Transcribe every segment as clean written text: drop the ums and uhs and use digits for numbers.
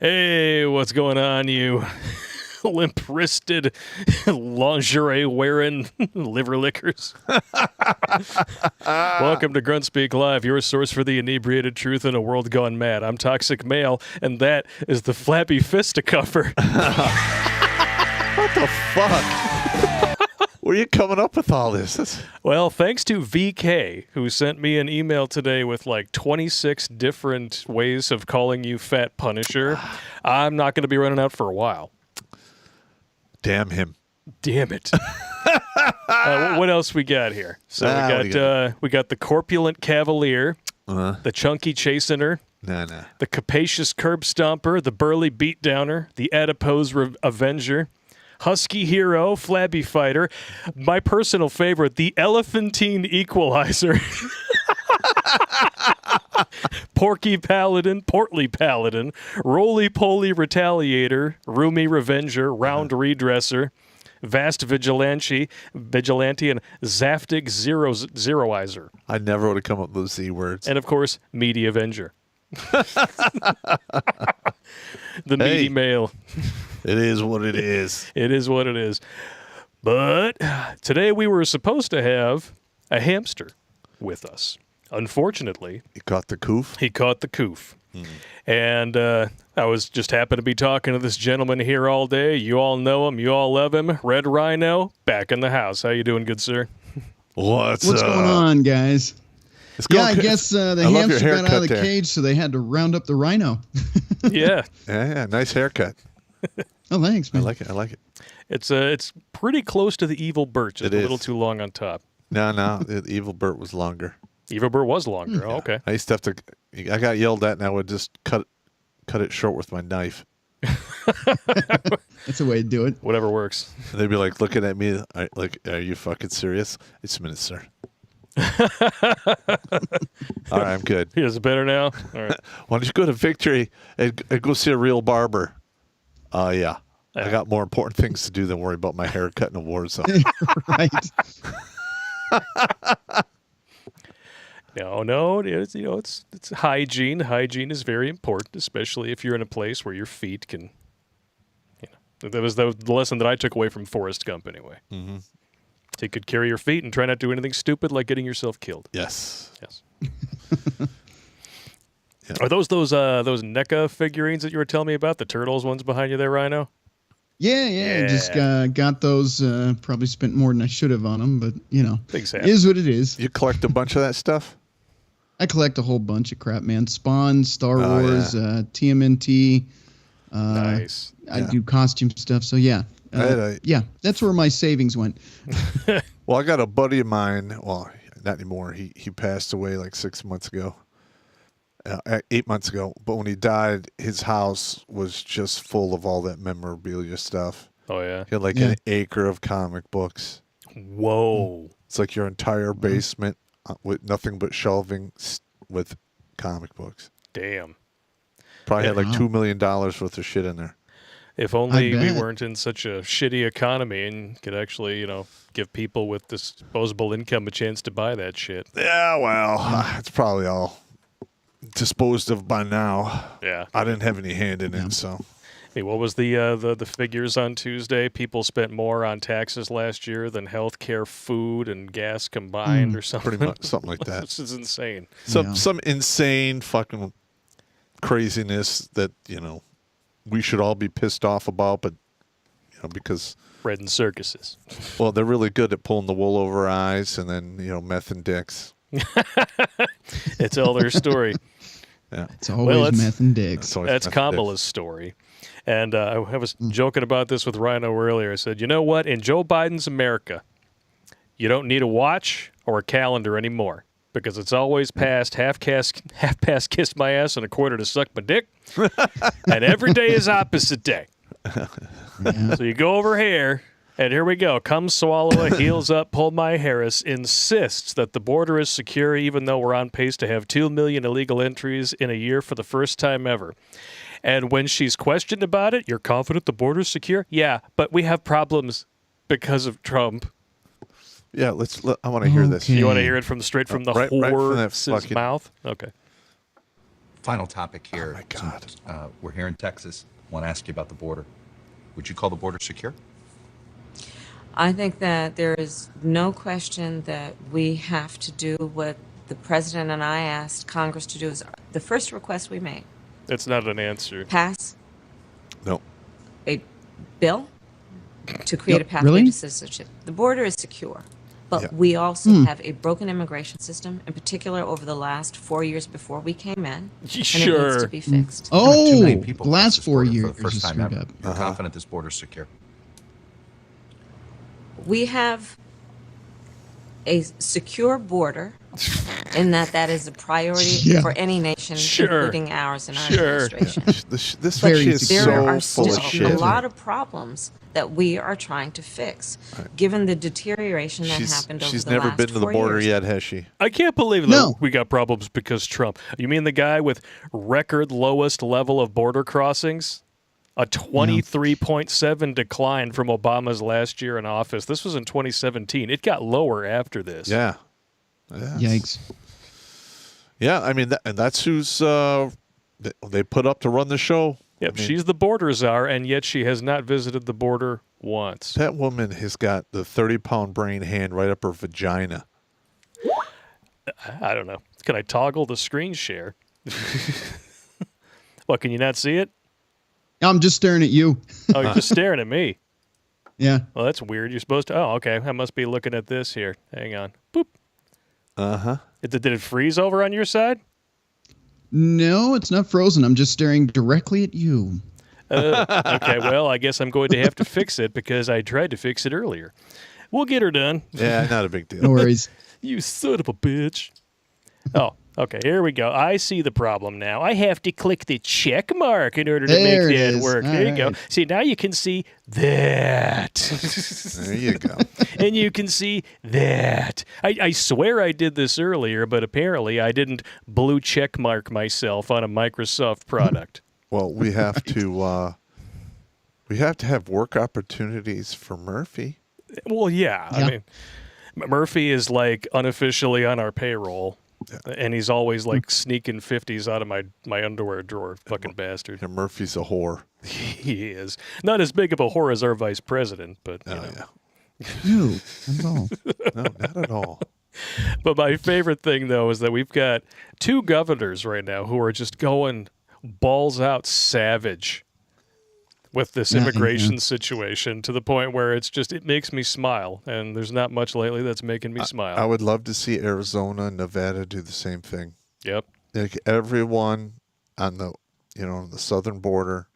Hey, what's going on, you limp-wristed, lingerie-wearing liver lickers? Welcome to Grunt Speak Live, your source for the inebriated truth in a world gone mad. I'm Toxic Male, and that is the Flappy Fisticuffer. What the fuck? Where are you coming up with all this? Well, thanks to VK, who sent me an email today with like 26 different ways of calling you Fat Punisher. I'm not going to be running out for a while. Damn him. Damn it. What else we got here? So we got the Corpulent Cavalier, the Chunky Chastener, the Capacious Curb Stomper, the Burly Beatdowner, the Adipose Avenger, Husky Hero, Flabby Fighter, my personal favorite, the Elephantine Equalizer, Porky Paladin, Portly Paladin, Roly-Poly Retaliator, Roomy Revenger, Round Redresser, Vast Vigilante, and Zaftig Zeroizer. I never would have come up with those Z words. And, of course, Meaty Avenger. The meaty male. It is what it is. It is what it is. But today we were supposed to have a hamster with us. Unfortunately, He caught the coof? he caught the coof. And I was just happened to be talking to this gentleman here all day. You all know him. You all love him. Red Rhino, back in the house. How you doing, good sir? What's going on, guys? I guess the hamster got out of the cage, so they had to round up the rhino. Yeah. Yeah, nice haircut. Oh, thanks, man. I like it. It's pretty close to the evil Bert, just It a little is. too long on top. No, the evil Bert was longer. Evil Bert was longer. Oh, okay. I used to have to. I got yelled at, and I would just cut it short with my knife. That's a way to do it. Whatever works. And they'd be like looking at me, like, "Are you fucking serious?" It's a minute, sir. All right, I'm good. Is it better now? All right. Why don't you go to Victory and go see a real barber? Yeah. I got more important things to do than worry about my haircut in a war zone. Right. No, it's hygiene. Hygiene is very important, especially if you're in a place where your feet can. That was the lesson that I took away from Forrest Gump, anyway. Mm-hmm. So you could carry your feet and try not to do anything stupid like getting yourself killed. Yes. Yeah. Are those NECA figurines that you were telling me about? The Turtles ones behind you there, Rhino? Yeah. Just got those. Probably spent more than I should have on them, but Things it happen. is what it is. You collect a bunch of that stuff? I collect a whole bunch of crap, man. Spawn, Star Wars, TMNT. Nice. I do costume stuff, so yeah. Yeah, that's where my savings went. Well, I got a buddy of mine. Well, not anymore. He passed away like 6 months ago. 8 months ago. But when he died, his house was just full of all that memorabilia stuff. Oh, yeah? He had an acre of comic books. Whoa. It's like your entire basement with nothing but shelving with comic books. Damn. Probably had like $2 million worth of shit in there. If only we weren't in such a shitty economy and could actually, give people with disposable income a chance to buy that shit. Yeah, well, it's probably all disposed of by now. Yeah. I didn't have any hand in it, so. Hey, what was the figures on Tuesday? People spent more on taxes last year than healthcare, food, and gas combined, or something. Pretty much something like that. This is insane. Some insane fucking craziness that we should all be pissed off about, but because Bread and circuses. well, they're really good at pulling the wool over our eyes, and then meth and dicks. It's all their story. Yeah, it's always meth and dicks. That's Kamala's story. And I was joking about this with Rhino earlier. I said, you know what? In Joe Biden's America, you don't need a watch or a calendar anymore because it's always past half past kiss my ass and a quarter to suck my dick. And every day is opposite day. Yeah. So you go over here, and here we go. Come swallow a heels up, pull my Harris insists that the border is secure even though we're on pace to have 2 million illegal entries in a year for the first time ever. And when she's questioned about it, you're confident the border's secure? Yeah, but we have problems because of Trump. Yeah, I want to hear this. You want to hear it straight from the right from that horse's fucking mouth? Okay. Final topic here. Oh, my God. Since, we're here in Texas. I want to ask you about the border. Would you call the border secure? I think that there is no question that we have to do what the president and I asked Congress to do. Is the first request we made. It's not an answer. Pass No. a bill to create a pathway to citizenship. The border is secure, but we also have a broken immigration system, in particular over the last 4 years before we came in, and it needs to be fixed. Oh, 2 million people the last 4 years for the first time ever. up. You're confident this border's secure? We have a secure border in that is a priority for any nation, including ours and our administration. This is there so are full of still shit. a lot of problems that we are trying to fix, given the deterioration that happened over the last 4 years. She's never been to the border yet, has she? I can't believe that we got problems because Trump. You mean the guy with record lowest level of border crossings? A 23.7 decline from Obama's last year in office. This was in 2017. It got lower after this. Yeah. Yikes. Yeah, I mean, and that's who's they put up to run the show. Yep, I mean, she's the border czar, and yet she has not visited the border once. That woman has got the 30-pound brain hand right up her vagina. I don't know. Can I toggle the screen share? What, can you not see it? I'm just staring at you. Oh, you're just staring at me. Yeah. Well, that's weird. You're supposed to... Oh, okay. I must be looking at this here. Hang on. Boop. Uh-huh. Did it freeze over on your side? No, it's not frozen. I'm just staring directly at you. Okay, well, I guess I'm going to have to fix it because I tried to fix it earlier. We'll get her done. Yeah, not a big deal. No worries. You son of a bitch. Oh, okay, here we go. I see the problem now. I have to click the check mark in order to make that work. There you go. See, now you can see that. There you go. And you can see that. I swear I did this earlier, but apparently I didn't blue check mark myself on a Microsoft product. Well, we have to have work opportunities for Murphy. Well, yeah. I mean, Murphy is like unofficially on our payroll. And he's always like sneaking 50s out of my underwear drawer, fucking bastard. And Murphy's a whore. He is. Not as big of a whore as our vice president, but you know. No, not at all. No, not at all. But my favorite thing, though, is that we've got 2 governors right now who are just going balls out savage with this immigration situation to the point where it makes me smile. And there's not much lately that's making me smile. I would love to see Arizona and Nevada do the same thing. Yep. Like everyone on the southern border,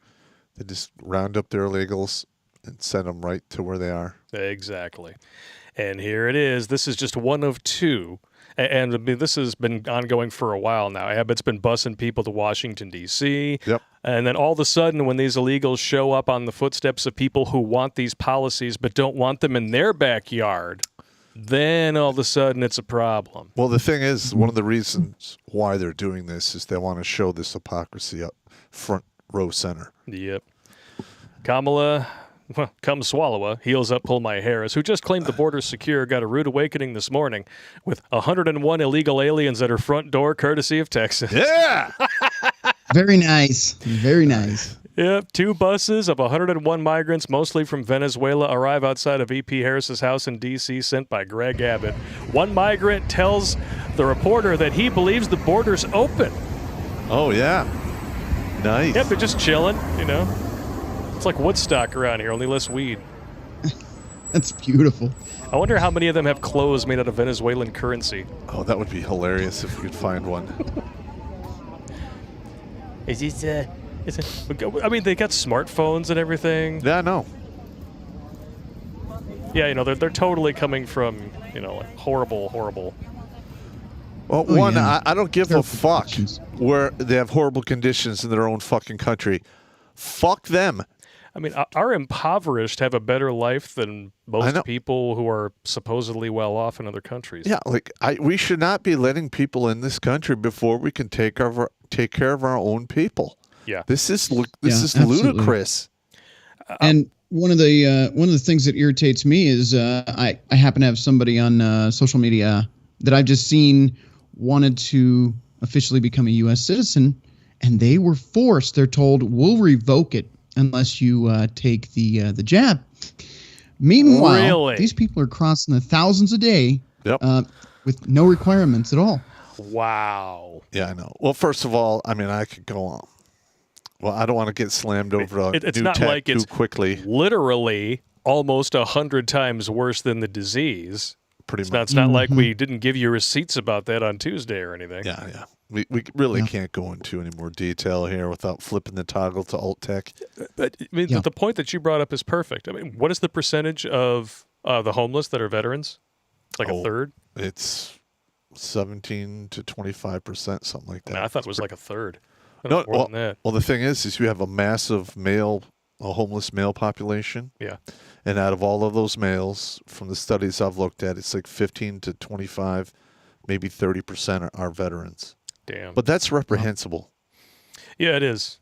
they just round up their illegals and send them right to where they are. Exactly. And here it is. This is just one of 2. And I mean, this has been ongoing for a while now. Abbott's been busing people to Washington, D.C. Yep. And then all of a sudden, when these illegals show up on the footsteps of people who want these policies but don't want them in their backyard, then all of a sudden it's a problem. Well, the thing is, one of the reasons why they're doing this is they want to show this hypocrisy up front row center. Yep. Kamala... Well, come swallow heels up, pull my Harris, who just claimed the border's secure, got a rude awakening this morning with 101 illegal aliens at her front door, courtesy of Texas. Yeah! Very nice. Very nice. Yep, 2 buses of 101 migrants, mostly from Venezuela, arrive outside of E.P. Harris's house in D.C., sent by Greg Abbott. One migrant tells the reporter that he believes the border's open. Oh, yeah. Nice. Yep, they're just chilling, you know. It's like Woodstock around here, only less weed. That's beautiful. I wonder how many of them have clothes made out of Venezuelan currency. Oh, that would be hilarious if we could find one. I mean, they got smartphones and everything. Yeah, I know. Yeah, you know, they're totally coming from, you know, like horrible. Well, I don't give a fuck where they have horrible conditions in their own fucking country. Fuck them. I mean, our impoverished have a better life than most people who are supposedly well off in other countries. Yeah, like we should not be letting people in this country before we can take care of our own people. Yeah, this is ludicrous. And one of the things that irritates me is I happen to have somebody on social media that I've just seen wanted to officially become a U.S. citizen, and they were forced. They're told, we'll revoke it unless you take the jab. Meanwhile, these people are crossing the thousands a day with no requirements at all. Wow. Yeah, I know. Well, first of all, I mean, I could go on. Well, I don't want to get slammed over it's new not tech like too it's quickly. Literally almost 100 times worse than the disease. Pretty much. It's not like we didn't give you receipts about that on Tuesday or anything. Yeah. We really can't go into any more detail here without flipping the toggle to alt tech. But I mean, the point that you brought up is perfect. I mean, what is the percentage of the homeless that are veterans? It's like a third? It's 17 to 25%, something like that. I thought it was like a third. No, well, the thing is you have a massive homeless male population. Yeah. And out of all of those males, from the studies I've looked at, it's like 15 to 25, maybe 30% are veterans. Damn. But that's reprehensible. Yeah, it is.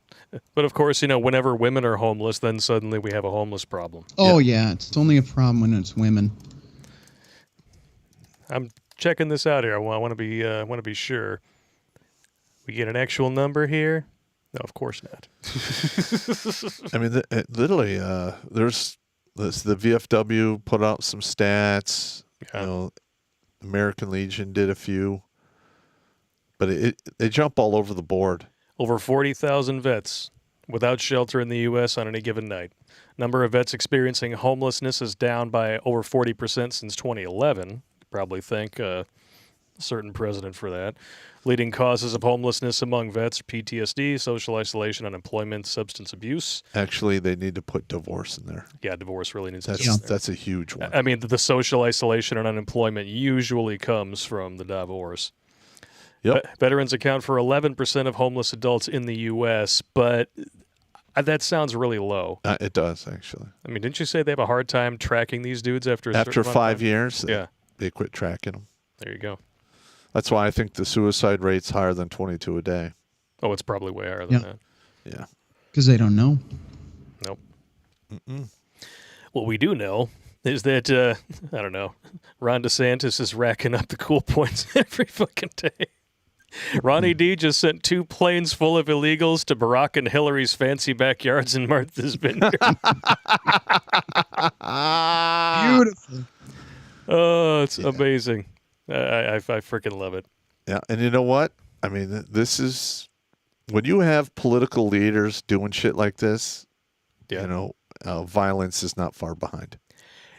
But of course, whenever women are homeless, then suddenly we have a homeless problem. Oh, yeah. It's only a problem when it's women. I'm checking this out here. I want to be sure. We get an actual number here? No, of course not. I mean, literally, there's the VFW put out some stats. Yeah. American Legion did a few, but they jump all over the board. Over 40,000 vets without shelter in the U.S. on any given night. Number of vets experiencing homelessness is down by over 40% since 2011. You probably thank a certain president for that. Leading causes of homelessness among vets: PTSD, social isolation, unemployment, substance abuse. Actually, they need to put divorce in there. Yeah, divorce really needs to be in there. That's a huge one. I mean, the social isolation and unemployment usually comes from the divorce. Yep. Veterans account for 11% of homeless adults in the U.S., but that sounds really low. It does, actually. I mean, didn't you say they have a hard time tracking these dudes after 5 years? Yeah. They quit tracking them. There you go. That's why I think the suicide rate's higher than 22 a day. Oh, it's probably way higher than that. Yeah. Because they don't know. Nope. What we do know is that, I don't know, Ron DeSantis is racking up the cool points every fucking day. Ronnie D just sent 2 planes full of illegals to Barack and Hillary's fancy backyards in Martha's Vineyard. Beautiful. Oh, it's amazing. I freaking love it. Yeah, and you know what? I mean, this is when you have political leaders doing shit like this. Yeah. Violence is not far behind.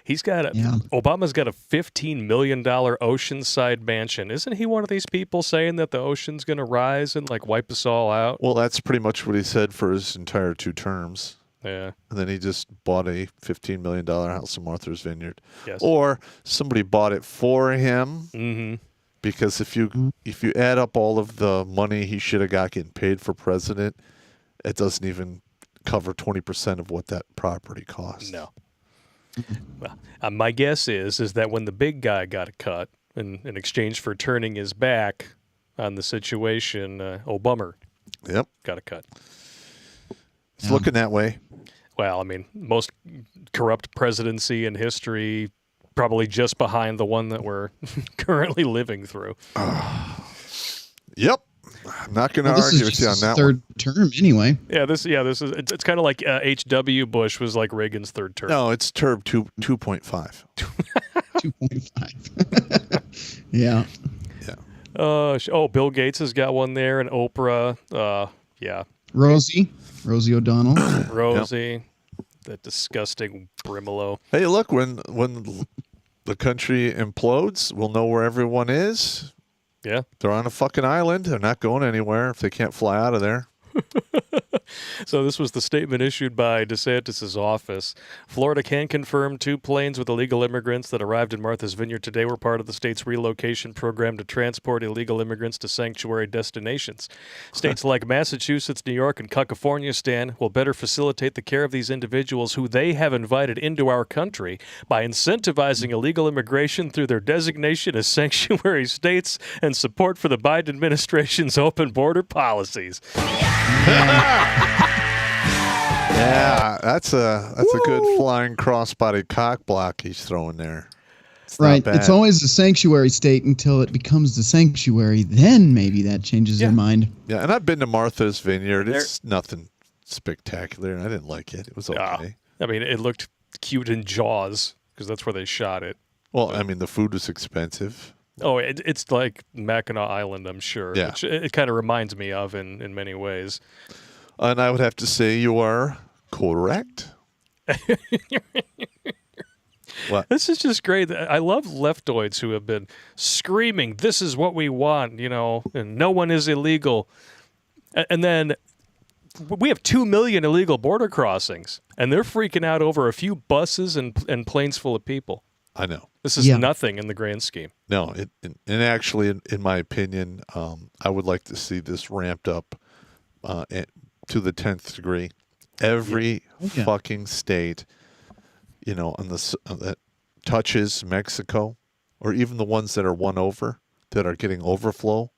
Obama's got a $15 million oceanside mansion. Isn't he one of these people saying that the ocean's going to rise and wipe us all out? Well, that's pretty much what he said for his entire 2 terms. Yeah. And then he just bought a $15 million house in Martha's Vineyard. Yes. Or somebody bought it for him. Mm-hmm. Because if you add up all of the money he should have got getting paid for president, it doesn't even cover 20% of what that property costs. No. Well, my guess is that when the big guy got a cut in exchange for turning his back on the situation, Obama got a cut. It's looking that way. Well, I mean, most corrupt presidency in history, probably just behind the one that we're currently living through. Yep. I'm not going to argue with you on that third term anyway. Yeah, this is it's kind of like H.W. Bush was like Reagan's third term. No, it's term 2.5. 2.5. Yeah. Yeah. Bill Gates has got one there, and Oprah. Yeah. Rosie O'Donnell. Rosie, that disgusting Brimolo. Hey, look, when the country implodes, we'll know where everyone is. Yeah. They're on a fucking island. They're not going anywhere if they can't fly out of there. So this was the statement issued by DeSantis' office. Florida can confirm 2 planes with illegal immigrants that arrived in Martha's Vineyard today were part of the state's relocation program to transport illegal immigrants to sanctuary destinations. States like Massachusetts, New York, and California, Stan, will better facilitate the care of these individuals who they have invited into our country by incentivizing illegal immigration through their designation as sanctuary states and support for the Biden administration's open border policies. Yeah, that's a good flying crossbody cock block he's throwing there. Right. It's always a sanctuary state until it becomes the sanctuary. Then maybe that changes their mind. Yeah, and I've been to Martha's Vineyard. It's nothing spectacular. I didn't like it. It was okay. I mean, it looked cute in Jaws because that's where they shot it. Well, I mean, the food was expensive. Oh, it's like Mackinac Island, I'm sure. Yeah. Which it kind of reminds me of in many ways. And I would have to say you are correct. What? This is just great. I love leftoids who have been screaming, "This is what we want," and no one is illegal. And then we have 2 million illegal border crossings, and they're freaking out over a few buses and planes full of people. I know. This is nothing in the grand scheme. No, and actually, in my opinion, I would like to see this ramped up to the 10th degree. Every fucking state, that touches Mexico, or even the ones that are won over, that are getting overflow,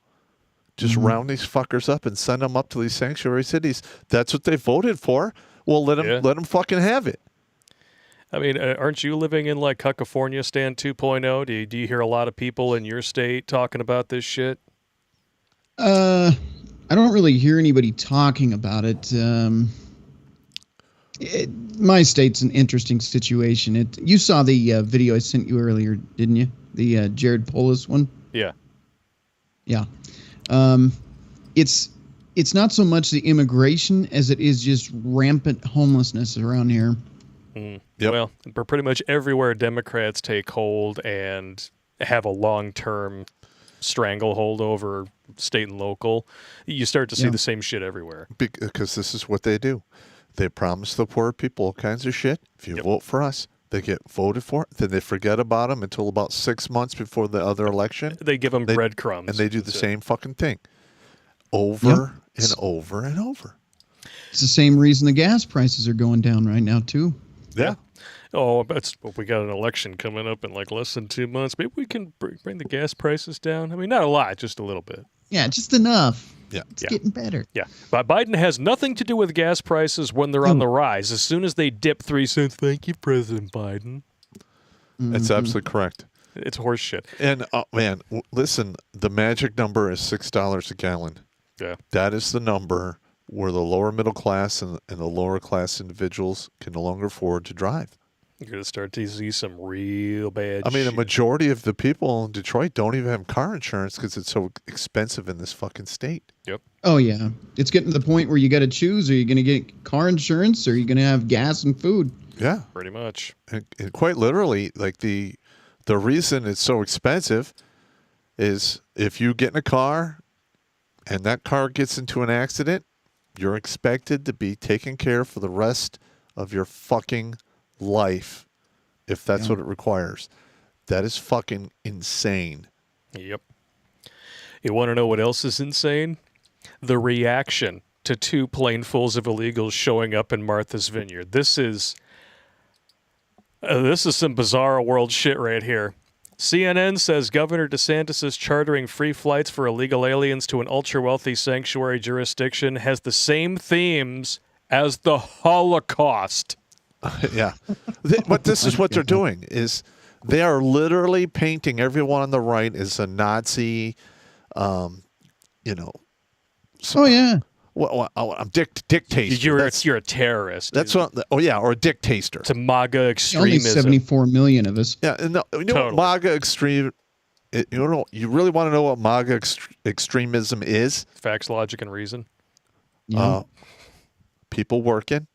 just round these fuckers up and send them up to these sanctuary cities. That's what they voted for. Well, let them fucking have it. I mean, aren't you living in like California Stand 2.0? Do you hear a lot of people in your state talking about this shit? I don't really hear anybody talking about it. My state's an interesting situation. You saw the video I sent you earlier, didn't you? The Jared Polis one? Yeah. Yeah. It's not so much the immigration as it is just rampant homelessness around here. Yep. Well, pretty much everywhere Democrats take hold and have a long-term stranglehold over state and local, you start to see the same shit everywhere. Because this is what they do. They promise the poor people all kinds of shit. If you vote for us, they get voted for. Then they forget about them until about 6 months before the other election. They give them breadcrumbs. And they do the same fucking thing. Over and over and over. It's the same reason the gas prices are going down right now, too. Yeah. Oh, we got an election coming up in like less than 2 months. Maybe we can bring the gas prices down. I mean, not a lot, just a little bit. Yeah, just enough. Yeah. It's getting better. Yeah. But Biden has nothing to do with gas prices when they're on the rise. As soon as they dip 3 cents, thank you, President Biden. That's absolutely correct. It's horse shit. And, man, listen, the magic number is $6 a gallon. Yeah. That is the number where the lower middle class and the lower class individuals can no longer afford to drive. You're going to start to see some real bad I mean, shit. the majority of the people in Detroit don't even have car insurance because it's so expensive in this fucking state. Yep. Oh, yeah. It's getting to the point where you got to choose. Are you going to get car insurance or are you going to have gas and food? Yeah. Pretty much. And quite literally, like the reason it's so expensive is if you get in a car and that car gets into an accident, you're expected to be taken care of for the rest of your fucking life if that's what it requires. That is fucking insane. Yep. You want to know what else is insane? The reaction to 2 planefuls of illegals showing up in Martha's Vineyard. This is some bizarre world shit right here. CNN says Governor DeSantis is chartering free flights for illegal aliens to an ultra-wealthy sanctuary jurisdiction has the same themes as the Holocaust. Yeah. But this is what they're doing, is they are literally painting everyone on the right as a Nazi, Oh, yeah. Well, I'm dictator. You're a terrorist. That's what. Oh yeah, or a dictator. It's a MAGA Only extremism. 74 million of us. Yeah, and what MAGA extreme. You really want to know what MAGA extremism is? Facts, logic, and reason. Yeah. People working,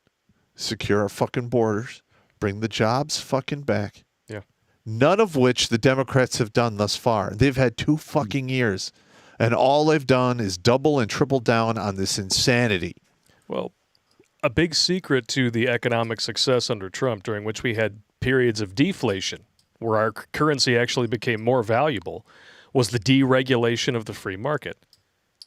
secure our fucking borders, bring the jobs fucking back. Yeah. None of which the Democrats have done thus far. They've had 2 fucking years. And all they've done is double and triple down on this insanity. Well, a big secret to the economic success under Trump, during which we had periods of deflation, where our currency actually became more valuable, was the deregulation of the free market.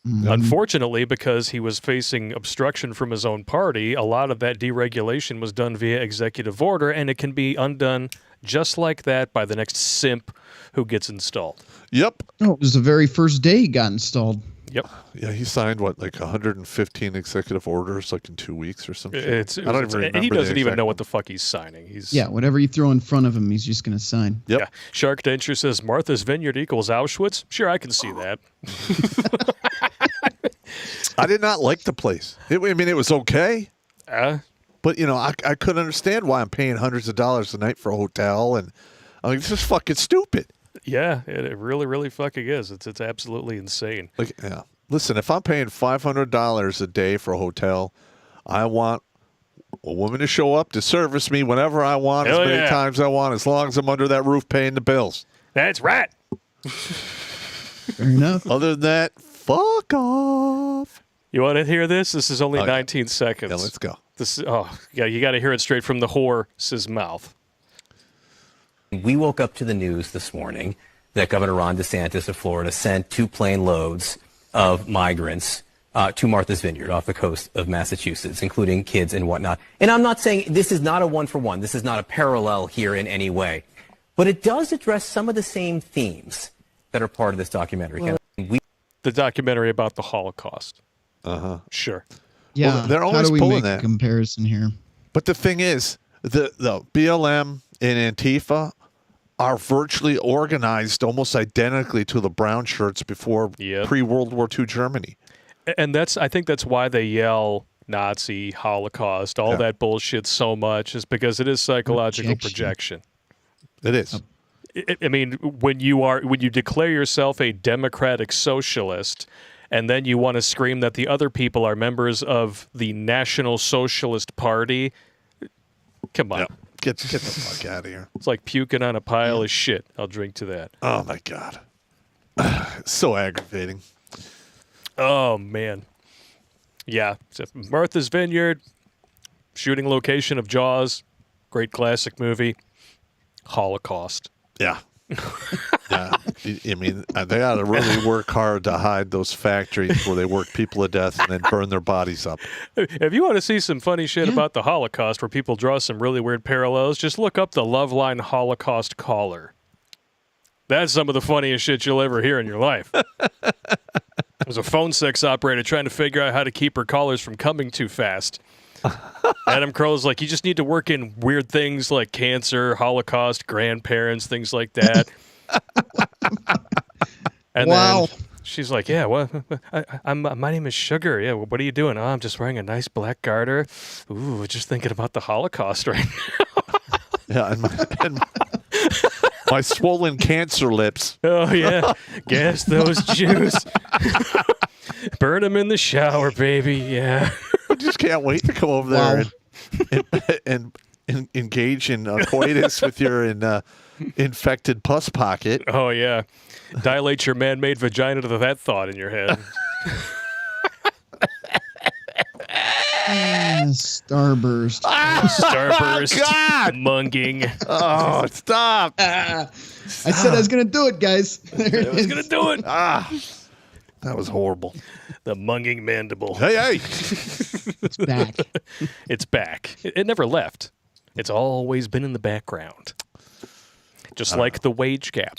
Mm-hmm. Unfortunately, because he was facing obstruction from his own party, a lot of that deregulation was done via executive order, and it can be undone just like that by the next simp who gets installed. Yep. Oh, it was the very first day he got installed. Yep. Yeah, he signed like 115 executive orders like in 2 weeks or something. I don't even remember. And he doesn't even know what the fuck he's signing. Whatever you throw in front of him, he's just going to sign. Yep. Yeah. Shark Dentures says Martha's Vineyard equals Auschwitz. Sure, I can see that. I did not like the place. It was okay. But, I couldn't understand why I'm paying hundreds of dollars a night for a hotel. And I'm like, this is fucking stupid. Yeah, it really, really fucking is. It's absolutely insane. Listen, if I'm paying $500 a day for a hotel, I want a woman to show up to service me whenever I want, as many times I want, as long as I'm under that roof paying the bills. That's right. Fair enough. Other than that, fuck off. You want to hear this? This is only 19 seconds. Yeah, let's go. You got to hear it straight from the horse's mouth. We woke up to the news this morning that Governor Ron DeSantis of Florida sent 2 plane loads of migrants to Martha's Vineyard off the coast of Massachusetts, including kids and whatnot. And I'm not saying this is not a one-for-one. This is not a parallel here in any way. But it does address some of the same themes that are part of this documentary. The documentary about the Holocaust. Sure. Yeah. Well, they're always how do we pulling make a comparison here? But the thing is, the BLM and Antifa are virtually organized almost identically to the brown shirts before pre-World War II Germany. And I think that's why they yell Nazi, Holocaust, all that bullshit so much, is because it is psychological projection. It is. I mean, when you declare yourself a democratic socialist, and then you want to scream that the other people are members of the National Socialist Party, come on. Yeah. Get the fuck out of here. It's like puking on a pile of shit. I'll drink to that. Oh, my God. So aggravating. Oh, man. Yeah. Martha's Vineyard, shooting location of Jaws, great classic movie. Holocaust. Yeah. Yeah. I mean, they got to really work hard to hide those factories where they work people to death and then burn their bodies up. If you want to see some funny shit about the Holocaust where people draw some really weird parallels, just look up the Loveline Holocaust caller. That's some of the funniest shit you'll ever hear in your life. There's a phone sex operator trying to figure out how to keep her callers from coming too fast. Adam Carolla's like, you just need to work in weird things like cancer, Holocaust, grandparents, things like that. And then she's like, yeah, well, my name is Sugar. Yeah, well, what are you doing? Oh, I'm just wearing a nice black garter. Ooh, just thinking about the Holocaust right now. Yeah, and my swollen cancer lips. Oh, yeah. Gas those Jews. Burn them in the shower, baby. Yeah. I just can't wait to come over there and engage in coitus with your infected pus pocket. Oh, yeah. Dilate your man-made vagina to that thought in your head. Starburst. Starburst. God. Munging. Oh, stop. I said I was going to do it, guys. I was going to do it. That was horrible. The munging mandible. Hey. It's back. It's back. It never left. It's always been in the background. Just like the wage gap,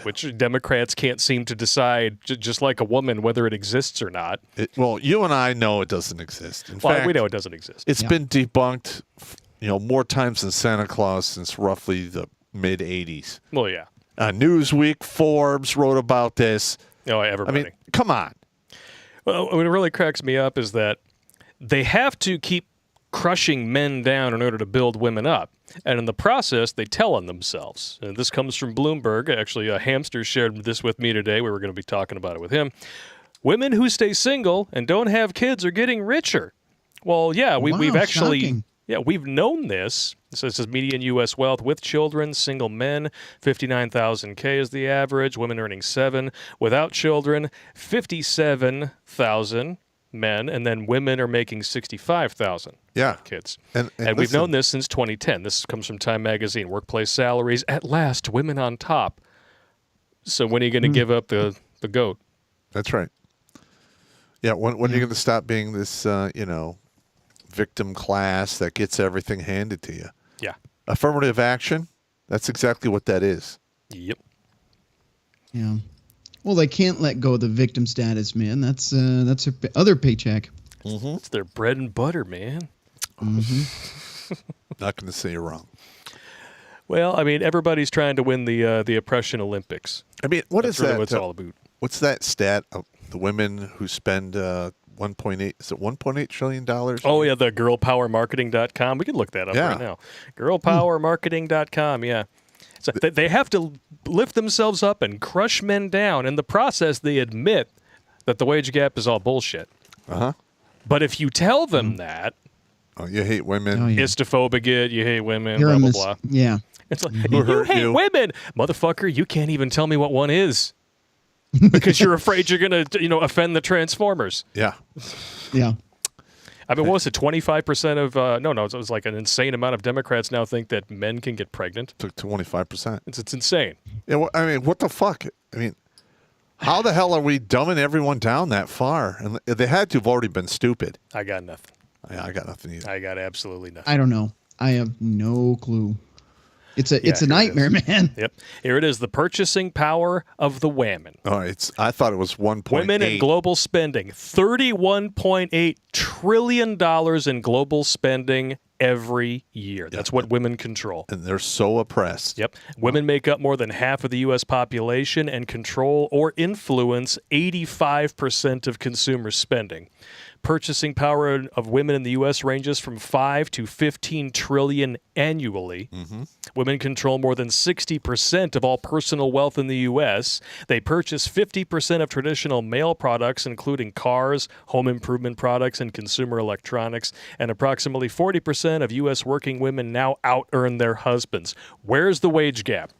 which Democrats can't seem to decide, just like a woman, whether it exists or not. Well, you and I know it doesn't exist. In well, fact, we know it doesn't exist. It's been debunked, more times than Santa Claus since roughly the mid-'80s. Well, yeah. Newsweek, Forbes wrote about this. Oh, everybody. I mean, come on. Well, what really cracks me up is that they have to keep crushing men down in order to build women up. And in the process, they tell on themselves. And this comes from Bloomberg. Actually, Hamster shared this with me today. We were going to be talking about it with him. Women who stay single and don't have kids are getting richer. Well, yeah, we've actually... Shocking. Yeah, we've known this. So this is median U.S. wealth with children. Single men, $59,000 is the average. Women earning $7,000. Without children, $57,000 men, and then women are making $65,000. Yeah, kids. And we've known this since 2010. This comes from Time Magazine. Workplace salaries at last, women on top. So when are you going to give up the goat? That's right. Yeah, when are you going to stop being this victim class that gets everything handed to you? Yeah. Affirmative action, that's exactly what that is. Yep. Yeah. Well, they can't let go of the victim status, man. That's their other paycheck. Mm-hmm. It's their bread and butter, man. Mm-hmm. Not going to say you're wrong. Well, I mean, everybody's trying to win the oppression Olympics. I mean, That's really what it's all about. What's that stat of the women who spend 1.8? Is it 1.8 trillion dollars? Oh yeah, the girlpowermarketing.com. We can look that up right now. Girlpowermarketing.com. Yeah. So they have to lift themselves up and crush men down. In the process, they admit that the wage gap is all bullshit. Uh-huh. But if you tell them that, you hate women. Histophobic, you hate women, blah, blah, blah. Yeah. It's like, you hate women. Motherfucker, you can't even tell me what one is. Because you're afraid you're going to, offend the Transformers. Yeah. Yeah. I mean, what was it? 25% of no, it was like an insane amount of Democrats now think that men can get pregnant. To 25%. It's insane. Yeah, well, I mean, what the fuck? I mean, how the hell are we dumbing everyone down that far? And they had to have already been stupid. I got nothing. Yeah, I got nothing either. I got absolutely nothing. I don't know. I have no clue. It's a nightmare, man. Yep. Here it is, the purchasing power of the women. Oh, I thought it was 1.8. Women in global spending, $31.8 trillion in global spending every year. That's what women control. And they're so oppressed. Yep. Women make up more than half of the U.S. population and control or influence 85% of consumer spending. Purchasing power of women in the U.S. ranges from 5 to 15 trillion annually. Mm-hmm. Women control more than 60% of all personal wealth in the U.S. They purchase 50% of traditional male products, including cars, home improvement products, and consumer electronics. And approximately 40% of U.S. working women now out-earn their husbands. Where's the wage gap?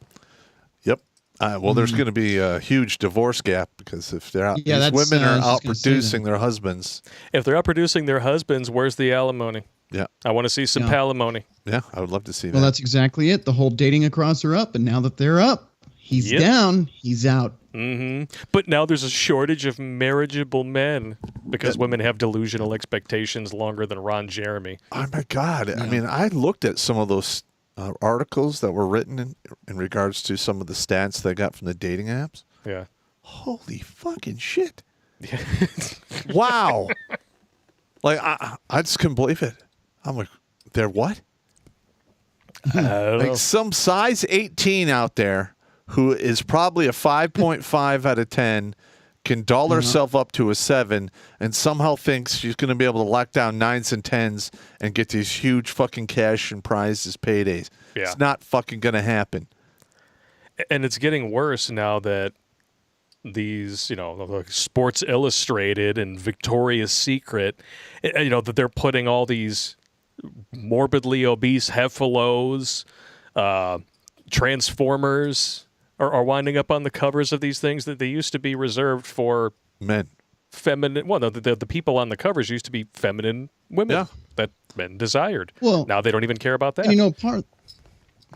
Yep. Well, there's going to be a huge divorce gap because if they're these that's, women are outproducing their husbands. If they're outproducing their husbands, where's the alimony? Yeah. I want to see some palimony. Yeah, I would love to see that. Well, that's exactly it. The whole dating across are up, and now that they're up, he's down, he's out. Mm-hmm. But now there's a shortage of marriageable men because women have delusional expectations longer than Ron Jeremy. Oh, my God. Yeah. I mean, I looked at some of those articles that were written in regards to some of the stats they got from the dating apps. Yeah. Holy fucking shit. Yeah. Wow. Like, I just couldn't believe it. I'm like, they're what? Like some size 18 out there who is probably a 5.5 out of 10, can doll herself up to a 7, and somehow thinks she's going to be able to lock down 9s and 10s and get these huge fucking cash and prizes paydays. Yeah. It's not fucking going to happen. And it's getting worse now that these, like Sports Illustrated and Victoria's Secret, that they're putting all these morbidly obese heffalos, Transformers are winding up on the covers of these things that they used to be reserved for men. Feminine. Well, no, the people on the covers used to be feminine women that men desired. Well, now they don't even care about that.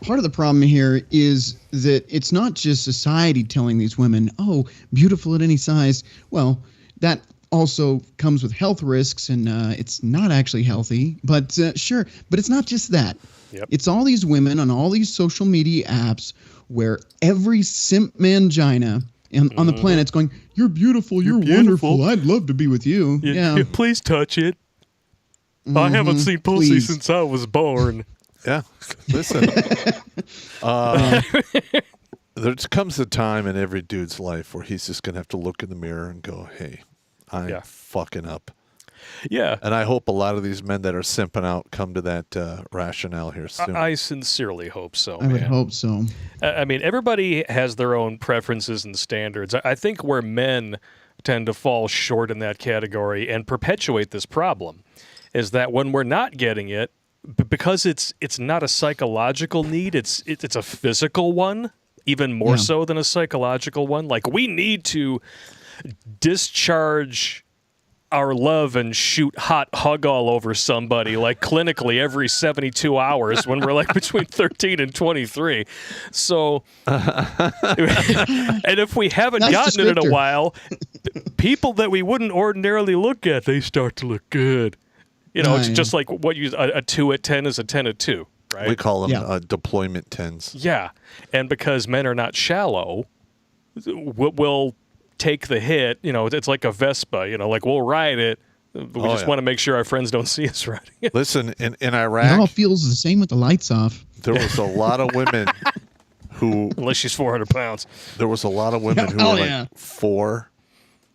Part of the problem here is that it's not just society telling these women, oh, beautiful at any size. Well, that also comes with health risks, and it's not actually healthy. But sure, but it's not just that. Yep. It's all these women on all these social media apps where every simp mangina on the planet's going, you're beautiful, you're wonderful, I'd love to be with you. Yeah. Please touch it. Mm-hmm. I haven't seen pussy since I was born. Yeah. Listen. There comes a time in every dude's life where he's just going to have to look in the mirror and go, hey, I'm fucking up. Yeah. And I hope a lot of these men that are simping out come to that rationale here soon. I sincerely hope so. I would hope so. I mean, everybody has their own preferences and standards. I think where men tend to fall short in that category and perpetuate this problem is that when we're not getting it, because it's not a psychological need, it's a physical one, even more so than a psychological one. Like, we need to discharge our love and shoot hot hug all over somebody, like clinically every 72 hours when we're like between 13 and 23. So, and if we haven't gotten it in a while, people that we wouldn't ordinarily look at, they start to look good. It's just like what a 2 at 10 is a 10 at 2, right? We call them deployment 10s. Yeah. And because men are not shallow, we'll take the hit. It's like a Vespa. Like we'll ride it. We just want to make sure our friends don't see us riding it. Listen, in Iraq, it all feels the same with the lights off. There was a lot of women who, unless she's 400 pounds, there was a lot of women who were like 4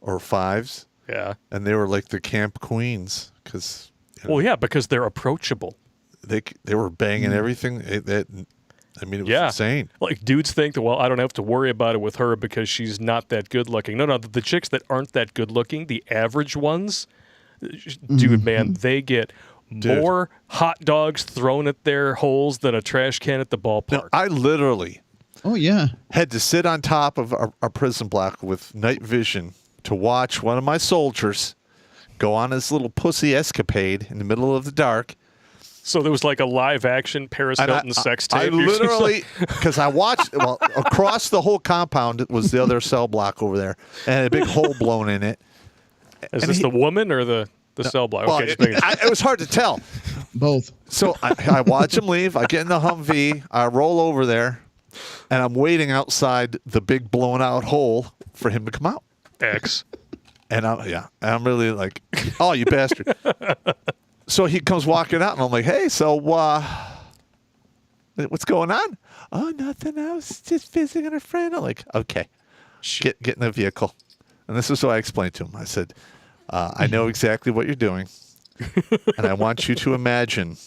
or 5s. Yeah, and they were like the camp queens because. Because they're approachable. They were banging everything. It was insane. Like dudes think that, I don't have to worry about it with her because she's not that good looking. No, the chicks that aren't that good looking, the average ones, dude, man, they get more hot dogs thrown at their holes than a trash can at the ballpark. Now, I literally had to sit on top of our prison block with night vision to watch one of my soldiers go on his little pussy escapade in the middle of the dark. So there was like a live action Paris Hilton sex tape. I literally, because I watched, across the whole compound was the other cell block over there, and a big hole blown in it. Is this the woman or the cell block? Well, it was hard to tell. Both. So I watch him leave. I get in the Humvee. I roll over there, and I'm waiting outside the big blown out hole for him to come out. X. And I'm really like, oh, you bastard. So he comes walking out, and I'm like, hey, so what's going on? Oh, nothing. I was just visiting a friend. I'm like, okay, get in the vehicle. And this is what I explained to him. I said, I know exactly what you're doing, and I want you to imagine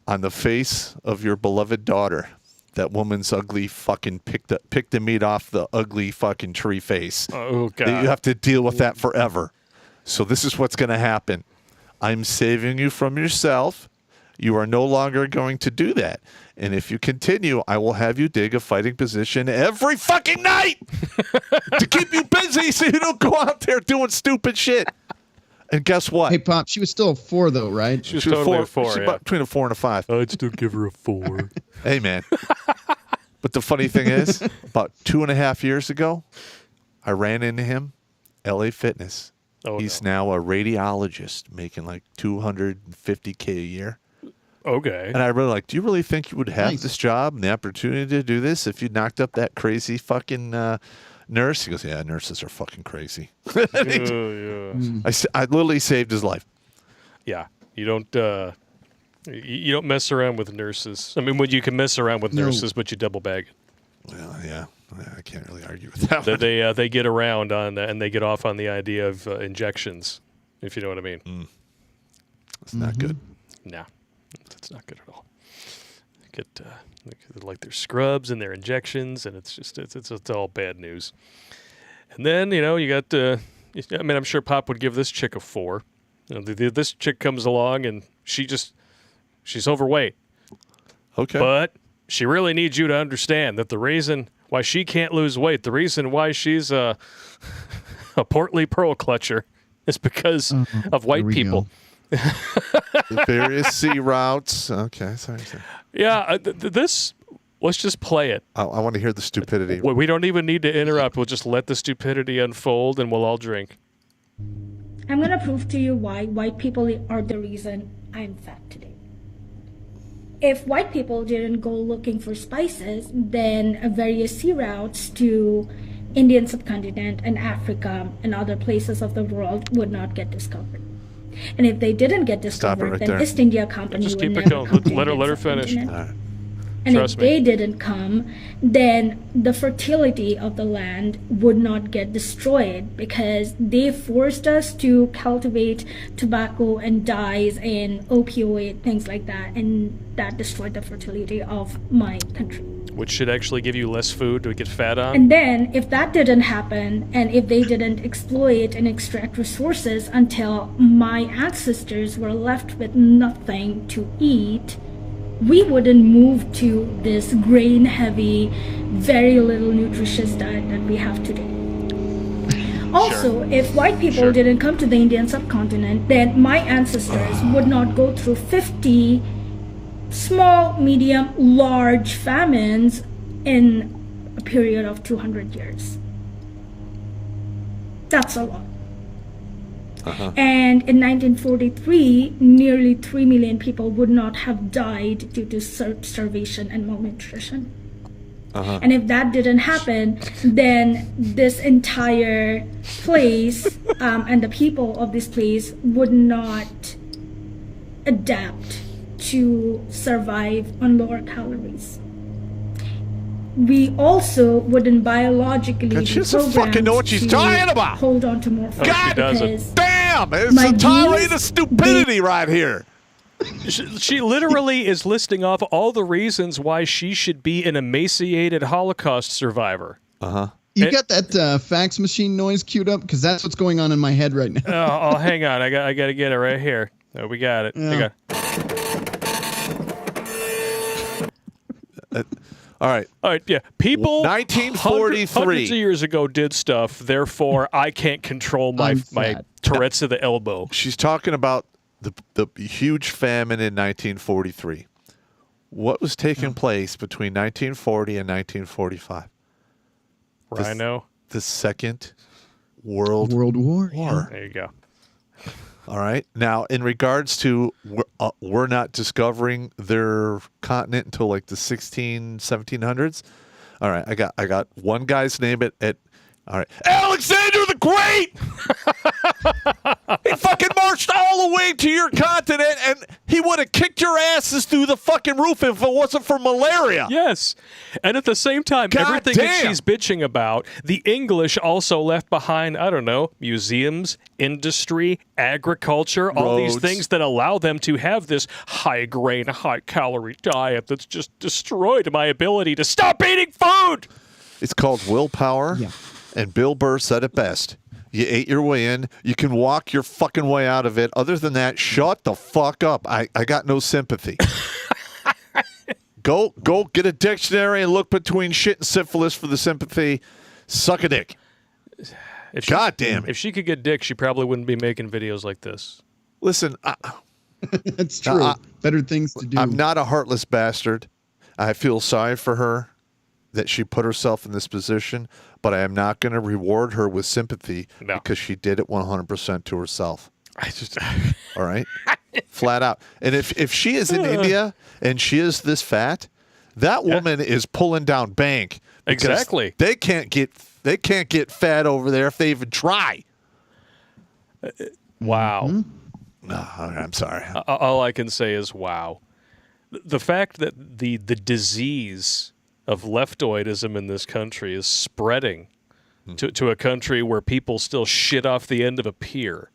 on the face of your beloved daughter, that woman's ugly fucking picked the meat off the ugly fucking tree face. Oh, God. You have to deal with that forever. So this is what's going to happen. I'm saving you from yourself. You are no longer going to do that. And if you continue, I will have you dig a fighting position every fucking night to keep you busy so you don't go out there doing stupid shit. And guess what? Hey, Pop, she was still a 4, though, right? She was totally a 4, between a 4 and a 5. I'd still give her a 4. Hey, man. But the funny thing is, about 2.5 years ago, I ran into him, LA Fitness. He's now a radiologist making like $250K a year. Okay. And I really like, do you really think you would have this job and the opportunity to do this if you knocked up that crazy fucking nurse? He goes, yeah, nurses are fucking crazy. I literally saved his life. Yeah. You don't mess around with nurses. I mean, you can mess around with nurses, but you double bag it. Well, yeah. I can't really argue with that. They get around on and they get off on the idea of injections, if you know what I mean. It's not good. No, it's not good at all. Get like their scrubs and their injections, and it's all bad news. And then you got. I'm sure Pop would give this chick a 4. This chick comes along and she's overweight. Okay, but she really needs you to understand that the reason why she can't lose weight, the reason why she's a portly pearl clutcher is because of white people. The various sea routes. Okay, sorry. Yeah, let's just play it. I want to hear the stupidity. We don't even need to interrupt. We'll just let the stupidity unfold, and we'll all drink. I'm going to prove to you why white people are the reason I'm fat today. If white people didn't go looking for spices, then various sea routes to Indian subcontinent and Africa and other places of the world would not get discovered. And if they didn't get discovered, then East India Company would never come to Let her finish. And if they didn't come, then the fertility of the land would not get destroyed because they forced us to cultivate tobacco and dyes and opioid, things like that. And that destroyed the fertility of my country. Which should actually give you less food to get fat on. And then if that didn't happen, and if they didn't exploit and extract resources until my ancestors were left with nothing to eat, we wouldn't move to this grain-heavy, very little nutritious diet that we have today. Also, if white people didn't come to the Indian subcontinent, then my ancestors would not go through 50 small, medium, large famines in a period of 200 years. That's a lot. And in 1943, nearly 3 million people would not have died due to starvation and malnutrition. And if that didn't happen, then this entire place and the people of this place would not adapt to survive on lower calories. We also wouldn't biologically she doesn't fucking know what she's talking about. Hold on to more fat. God because damn! It's a tirade of stupidity right here. She literally is listing off all the reasons why she should be an emaciated Holocaust survivor. You got that fax machine noise queued up? Because that's what's going on in my head right now. Oh, hang on. I got to get it right here. Oh, we got it. Yeah. All right, yeah. People 1943 hundreds of years ago did stuff, therefore I can't control my Tourette's of the elbow. She's talking about the huge famine in 1943. What was taking place between 1940 and 1945? Rhino. The Second World War. Yeah. There you go. All right. Now, in regards to we're not discovering their continent until like the 1700s. All right. I got one guy's name at all right. Alexander the Great! He fucking marched all the way to your continent, and he would have kicked your asses through the fucking roof if it wasn't for malaria. Yes. And at the same time, everything that she's bitching about, the English also left behind, I don't know, museums, industry, agriculture, all these things that allow them to have this high-grain, high-calorie diet that's just destroyed my ability to stop eating food. It's called willpower. Yeah. And Bill Burr said it best. You ate your way in. You can walk your fucking way out of it. Other than that, shut the fuck up. I got no sympathy. Go get a dictionary and look between shit and syphilis for the sympathy. Suck a dick. God damn it. If she could get dick, she probably wouldn't be making videos like this. Listen. That's true. Better things to do. I'm not a heartless bastard. I feel sorry for her that she put herself in this position, but I am not going to reward her with sympathy because she did it 100% to herself. All right? Flat out. And if she is in India and she is this fat, that woman is pulling down bank. Exactly. They can't get fat over there if they even try. Wow. Mm-hmm. No, I'm sorry. All I can say is wow. The fact that the disease of leftoidism in this country is spreading to a country where people still shit off the end of a pier.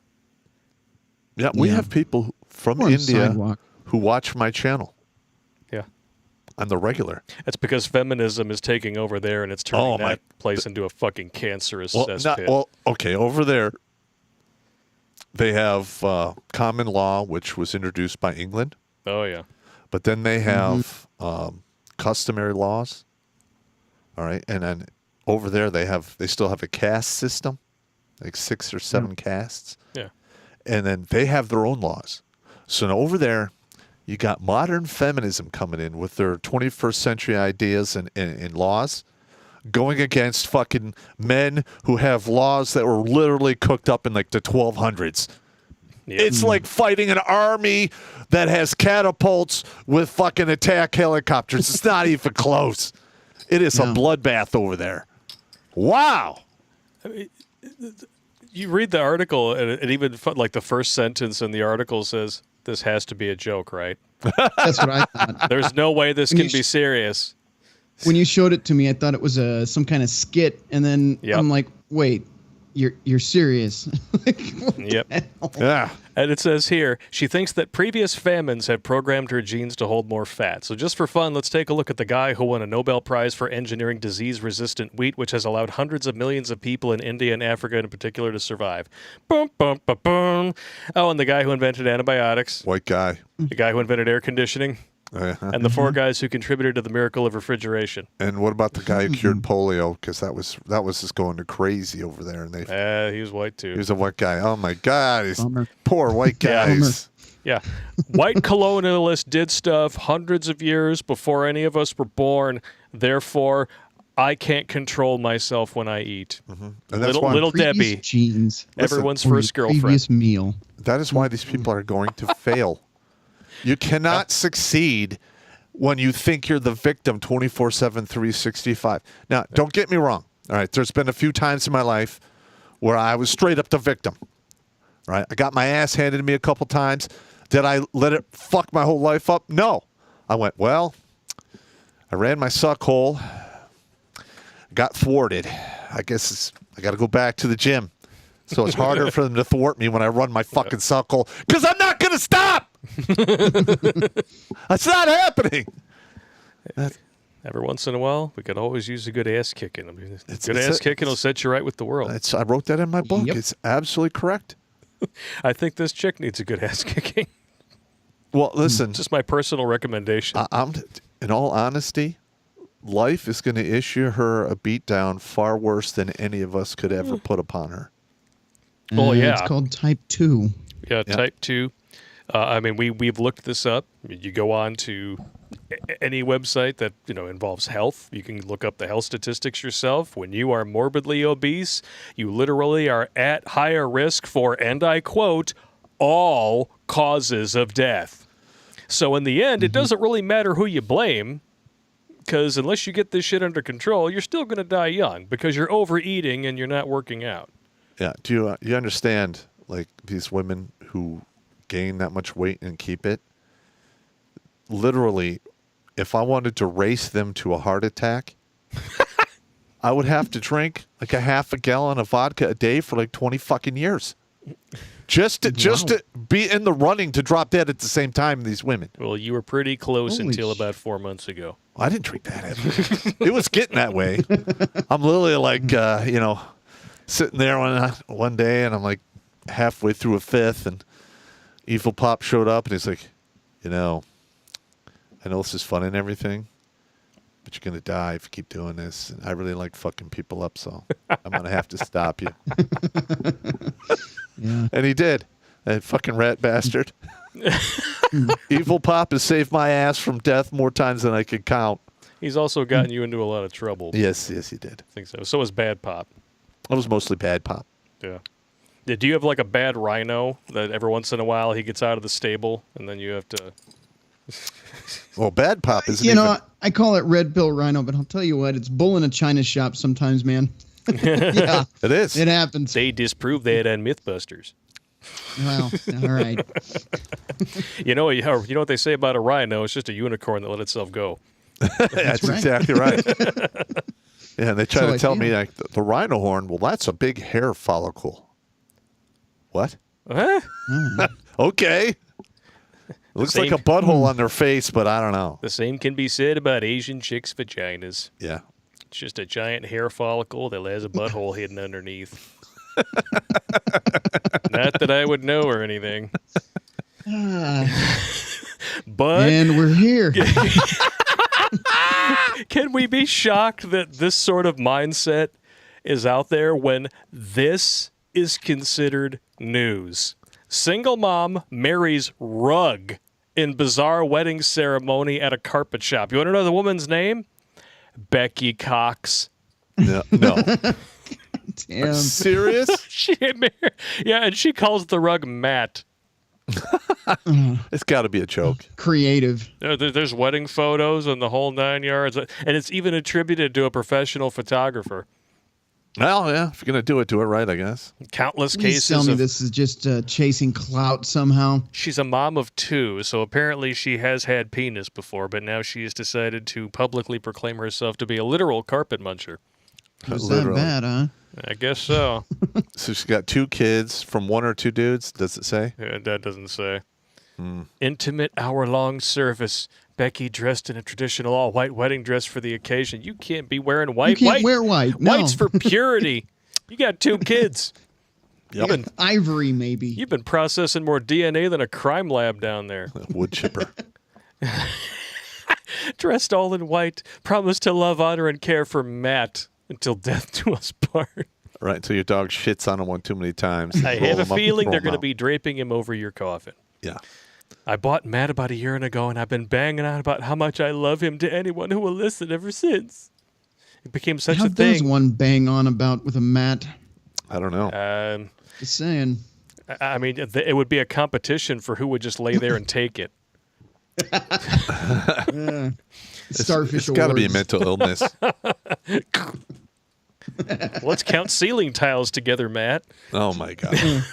Yeah, we have people from India who watch my channel. Yeah. On the regular. That's because feminism is taking over there and it's turning that place into a fucking cancerous cesspit. Okay, over there they have common law, which was introduced by England. Oh, yeah. But then they have customary laws. All right. And then over there they still have a caste system, like 6 or 7 castes. Yeah. And then they have their own laws. So now over there, you got modern feminism coming in with their 21st century ideas and laws, going against fucking men who have laws that were literally cooked up in like the 1200s. Yeah. It's like fighting an army that has catapults with fucking attack helicopters. It's not even close. It is a bloodbath over there. Wow. I mean, you read the article, and even like the first sentence in the article says, "This has to be a joke, right?" That's what I thought. There's no way this can be serious. When you showed it to me, I thought it was some kind of skit, and then I'm like, wait. You're serious. Yep. Yeah. And it says here, she thinks that previous famines have programmed her genes to hold more fat. So just for fun, let's take a look at the guy who won a Nobel Prize for engineering disease-resistant wheat, which has allowed hundreds of millions of people in India and Africa in particular to survive. Boom, boom, boom, boom. Oh, and the guy who invented antibiotics. White guy. The guy who invented air conditioning. And the 4 guys who contributed to the miracle of refrigeration. And what about the guy who cured polio? Because that was just going to crazy over there. And he was white too. He was a white guy. Oh my God, these poor white guys. Yeah, white colonialists did stuff hundreds of years before any of us were born. Therefore, I can't control myself when I eat. Mm-hmm. And that's why little Debbie, genes, everyone's first girlfriend. Previous meal. That is why these people are going to fail. You cannot succeed when you think you're the victim 24/7, 365. Now, don't get me wrong. All right, there's been a few times in my life where I was straight up the victim. Right? I got my ass handed to me a couple times. Did I let it fuck my whole life up? No. I went, well, I ran my suck hole, got thwarted. I guess I got to go back to the gym. So it's harder for them to thwart me when I run my fucking suck hole because I'm not going to stop. That's not happening. Every once in a while, we could always use a good ass kicking. I mean, good ass kicking will set you right with the world. I wrote that in my book. Yep. It's absolutely correct. I think this chick needs a good ass kicking. Well, listen. Just my personal recommendation. In all honesty, life is going to issue her a beatdown far worse than any of us could ever put upon her. Oh, yeah. It's called type 2. Yeah, type 2. I mean, we've looked this up. You go on to any website that involves health. You can look up the health statistics yourself. When you are morbidly obese, you literally are at higher risk for, and I quote, all causes of death. So in the end, it doesn't really matter who you blame, because unless you get this shit under control, you're still going to die young because you're overeating and you're not working out. Yeah. Do you understand, like, these women who gain that much weight and keep it? Literally, if I wanted to race them to a heart attack, I would have to drink like a half a gallon of vodka a day for like 20 fucking years. Just to be in the running to drop dead at the same time, these women. Well, you were pretty close until about 4 months ago. Well, I didn't drink that heavy. It was getting that way. I'm literally like, sitting there one day, and I'm like halfway through a fifth, and Evil Pop showed up, and he's like, I know this is fun and everything, but you're going to die if you keep doing this. And I really like fucking people up, so I'm going to have to stop you. Yeah. And he did. That fucking rat bastard. Evil Pop has saved my ass from death more times than I could count. He's also gotten you into a lot of trouble. Yes, he did. I think so. So was Bad Pop. It was mostly Bad Pop. Yeah. Do you have like a bad rhino that every once in a while he gets out of the stable and then you have to... Well, Bad Pop isn't I call it red pill rhino, but I'll tell you what, it's bull in a china shop sometimes, man. Yeah, it is. It happens. They disproved that on Mythbusters. Well, all right. You know what they say about a rhino? It's just a unicorn that let itself go. That's right. Exactly right. Yeah, and they try to tell me like the rhino horn. Well, that's a big hair follicle. What? Huh? Okay. Looks like a butthole on their face, but I don't know. The same can be said about Asian chicks' vaginas. Yeah. It's just a giant hair follicle that has a butthole hidden underneath. Not that I would know or anything. But and we're here. Can we be shocked that this sort of mindset is out there when this is considered news? Single mom marries rug in bizarre wedding ceremony at a carpet shop. You want to know the woman's name? Becky Cox. No. Damn. Serious? Yeah, and she calls the rug Matt. It's got to be a joke. Creative. There's wedding photos and the whole 9 yards, and it's even attributed to a professional photographer. Well, yeah, if you're going to do it right, I guess. Countless Please cases. Tell me this is just chasing clout somehow. She's a mom of 2, so apparently she has had penis before, but now she has decided to publicly proclaim herself to be a literal carpet muncher. Was that bad, huh? I guess so. So she's got 2 kids from 1 or 2 dudes, does it say? That doesn't say. Intimate hour-long service. Becky dressed in a traditional all-white wedding dress for the occasion. You can't be wearing white. You can't wear white. No. White's for purity. You got 2 kids. Yep. Ivory, maybe. You've been processing more DNA than a crime lab down there. Wood chipper. Dressed all in white, promised to love, honor, and care for Matt until death do us part. Right, until your dog shits on him one too many times. I have a feeling they're going to be draping him over your coffin. Yeah. I bought Matt about a year ago, and I've been banging on about how much I love him to anyone who will listen ever since. It became such a thing. How does one bang on about with a Matt? I don't know. Just saying. I mean, it would be a competition for who would just lay there and take it. Starfish It's got to be a awards. mental illness. Let's count ceiling tiles together, Matt. Oh, my God.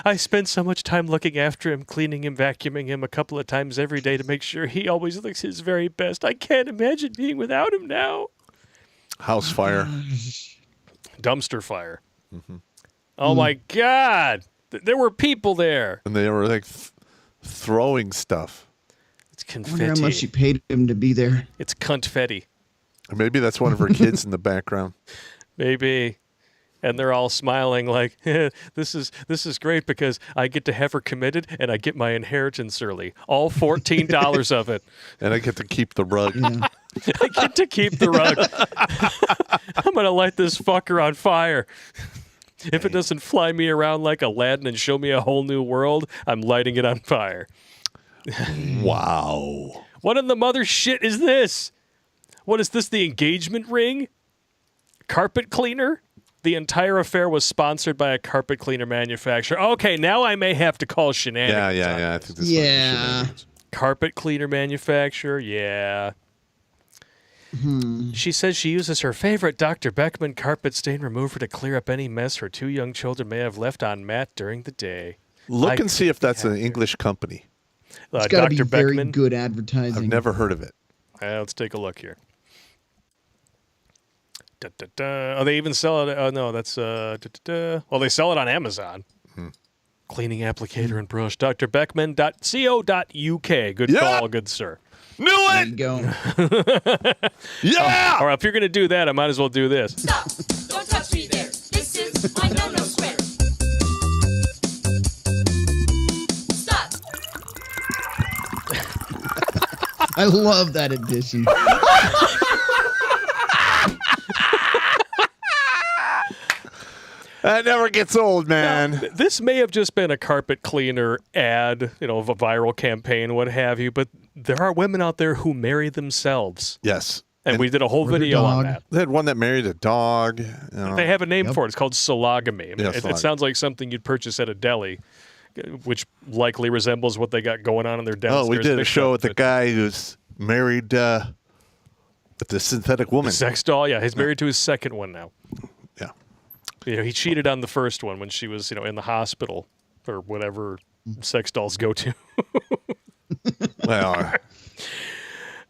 I spend so much time looking after him, cleaning him, vacuuming him a couple of times every day to make sure he always looks his very best. I can't imagine being without him now. House fire. Dumpster fire. Mm-hmm. Oh, my God. There were people there. And they were like throwing stuff. It's I wonder confetti. how much she paid him to be there. It's confetti. Or maybe that's one of her kids in the background. Maybe. And they're all smiling like, this is great because I get to have her committed and I get my inheritance early. All $14 of it. And I get to keep the rug. Yeah. I get to keep the rug. I'm going to light this fucker on fire. If it doesn't fly me around like Aladdin and show me a whole new world, I'm lighting it on fire. Wow. What in the mother shit is this? What is this, the engagement ring? Carpet cleaner? The entire affair was sponsored by a carpet cleaner manufacturer. Okay, now I may have to call shenanigans. Yeah. I think this might be shenanigans. Carpet cleaner manufacturer, yeah. She says she uses her favorite Dr. Beckman carpet stain remover to clear up any mess her two young children may have left on Matt during the day. Look and see if that's an English company. It's got to be Dr. very Beckman. good advertising. I've never heard of it. Let's take a look here. Oh, they even sell it. Oh, no, that's. Well, they sell it on Amazon. Cleaning applicator and brush. drbeckman.co.uk. Good call, good sir. Knew There it! you go. Yeah! Or if you're going to do that, I might as well do this. Stop! Don't touch me there. This is my no-no square. Stop! I love that addition. That never gets old, man. Now, this may have just been a carpet cleaner ad, a viral campaign, what have you, but there are women out there who marry themselves. Yes. And we did a whole video on that. They had one that married a dog. They have a name for it. It's called sologamy. I mean, it sounds like something you'd purchase at a deli, which likely resembles what they got going on in their downstairs. Oh, we did a show with the guy who's married with the synthetic woman. The sex doll, yeah. He's married to his second one now. Yeah. He cheated on the first one when she was, in the hospital or whatever sex dolls go to. Well,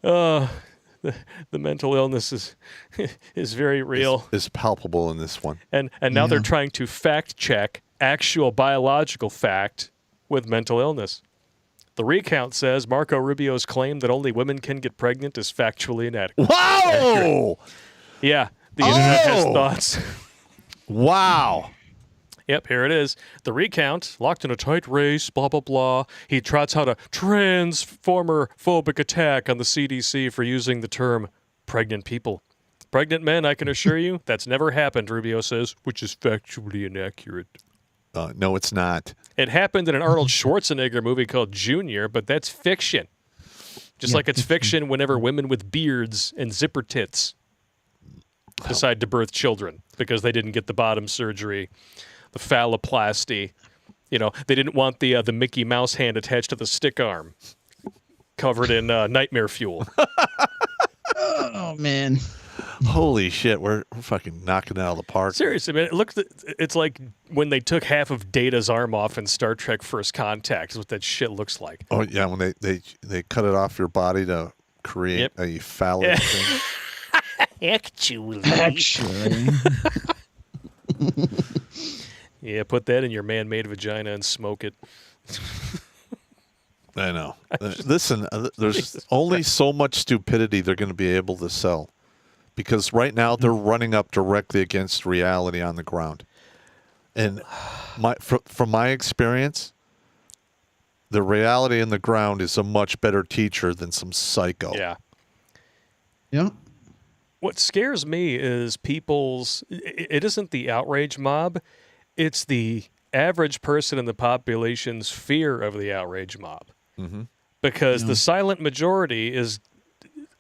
the mental illness is very real. Is palpable in this one. And now they're trying to fact check actual biological fact with mental illness. The recount says Marco Rubio's claim that only women can get pregnant is factually inadequate. Whoa! Yeah, the internet has thoughts. Wow. Yep, here it is. The recount, locked in a tight race, blah, blah, blah. He trots out a transformer-phobic attack on the CDC for using the term pregnant people. Pregnant men, I can assure you, that's never happened, Rubio says, which is factually inaccurate. No, it's not. It happened in an Arnold Schwarzenegger movie called Junior, but that's fiction. Just like it's fiction whenever women with beards and zipper tits decide to birth children because they didn't get the bottom surgery, the phalloplasty. They didn't want the Mickey Mouse hand attached to the stick arm covered in nightmare fuel. Oh, man. Holy shit, we're fucking knocking it out of the park. Seriously, man, it's like when they took half of Data's arm off in Star Trek First Contact is what that shit looks like. Oh, yeah, when they cut it off your body to create a phallic thing. Actually. Yeah, put that in your man-made vagina and smoke it. I know. Listen, there's only so much stupidity they're going to be able to sell. Because right now they're running up directly against reality on the ground. And from my experience, the reality on the ground is a much better teacher than some psycho. Yeah. Yeah. What scares me is it isn't the outrage mob, it's the average person in the population's fear of the outrage mob. Mm-hmm. Because the silent majority is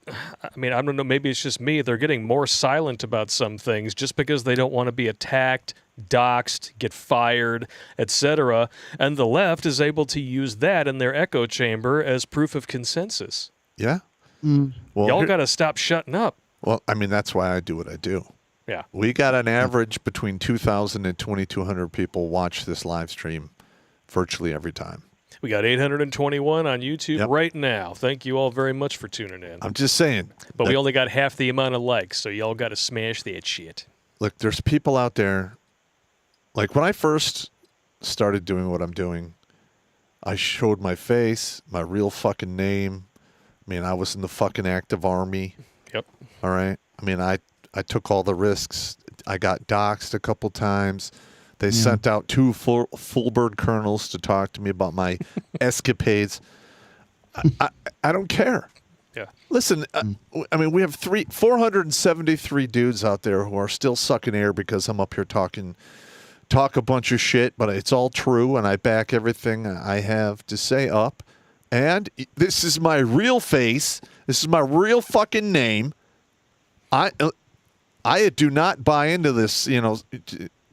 I mean, I don't know, maybe it's just me. They're getting more silent about some things just because they don't want to be attacked, doxxed, get fired, etc. And the left is able to use that in their echo chamber as proof of consensus. Yeah. Well, y'all got to stop shutting up. Well, I mean, that's why I do what I do. Yeah. We got an average between 2,000 and 2,200 people watch this live stream virtually every time. We got 821 on YouTube right now. Thank you all very much for tuning in. I'm just saying. But we only got half the amount of likes, so y'all got to smash that shit. Look, there's people out there. Like when I first started doing what I'm doing, I showed my face, my real fucking name. I mean, I was in the fucking active army. Yep. All right. I mean, I took all the risks. I got doxxed a couple times. They sent out 2 full bird colonels to talk to me about my escapades. I don't care. Yeah. Listen, I mean, we have 473 dudes out there who are still sucking air because I'm up here talk a bunch of shit, but it's all true, and I back everything I have to say up. And this is my real face. This is my real fucking name. I do not buy into this,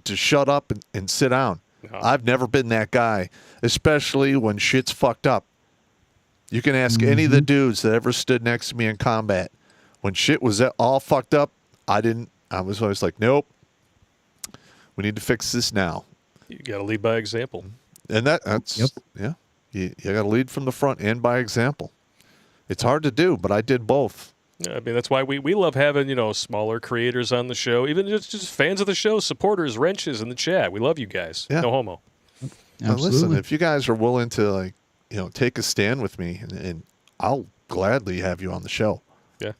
to shut up and sit down. No. I've never been that guy, especially when shit's fucked up. You can ask any of the dudes that ever stood next to me in combat. When shit was all fucked up, I was always like, nope. We need to fix this now. You got to lead by example. And that's, yeah. You got to lead from the front and by example. It's hard to do, but I did both. I mean, that's why we love having, smaller creators on the show, even just fans of the show, supporters, wrenches in the chat. We love you guys. Yeah. No homo. Now, listen, if you guys are willing to, take a stand with me, and I'll gladly have you on the show. Yeah.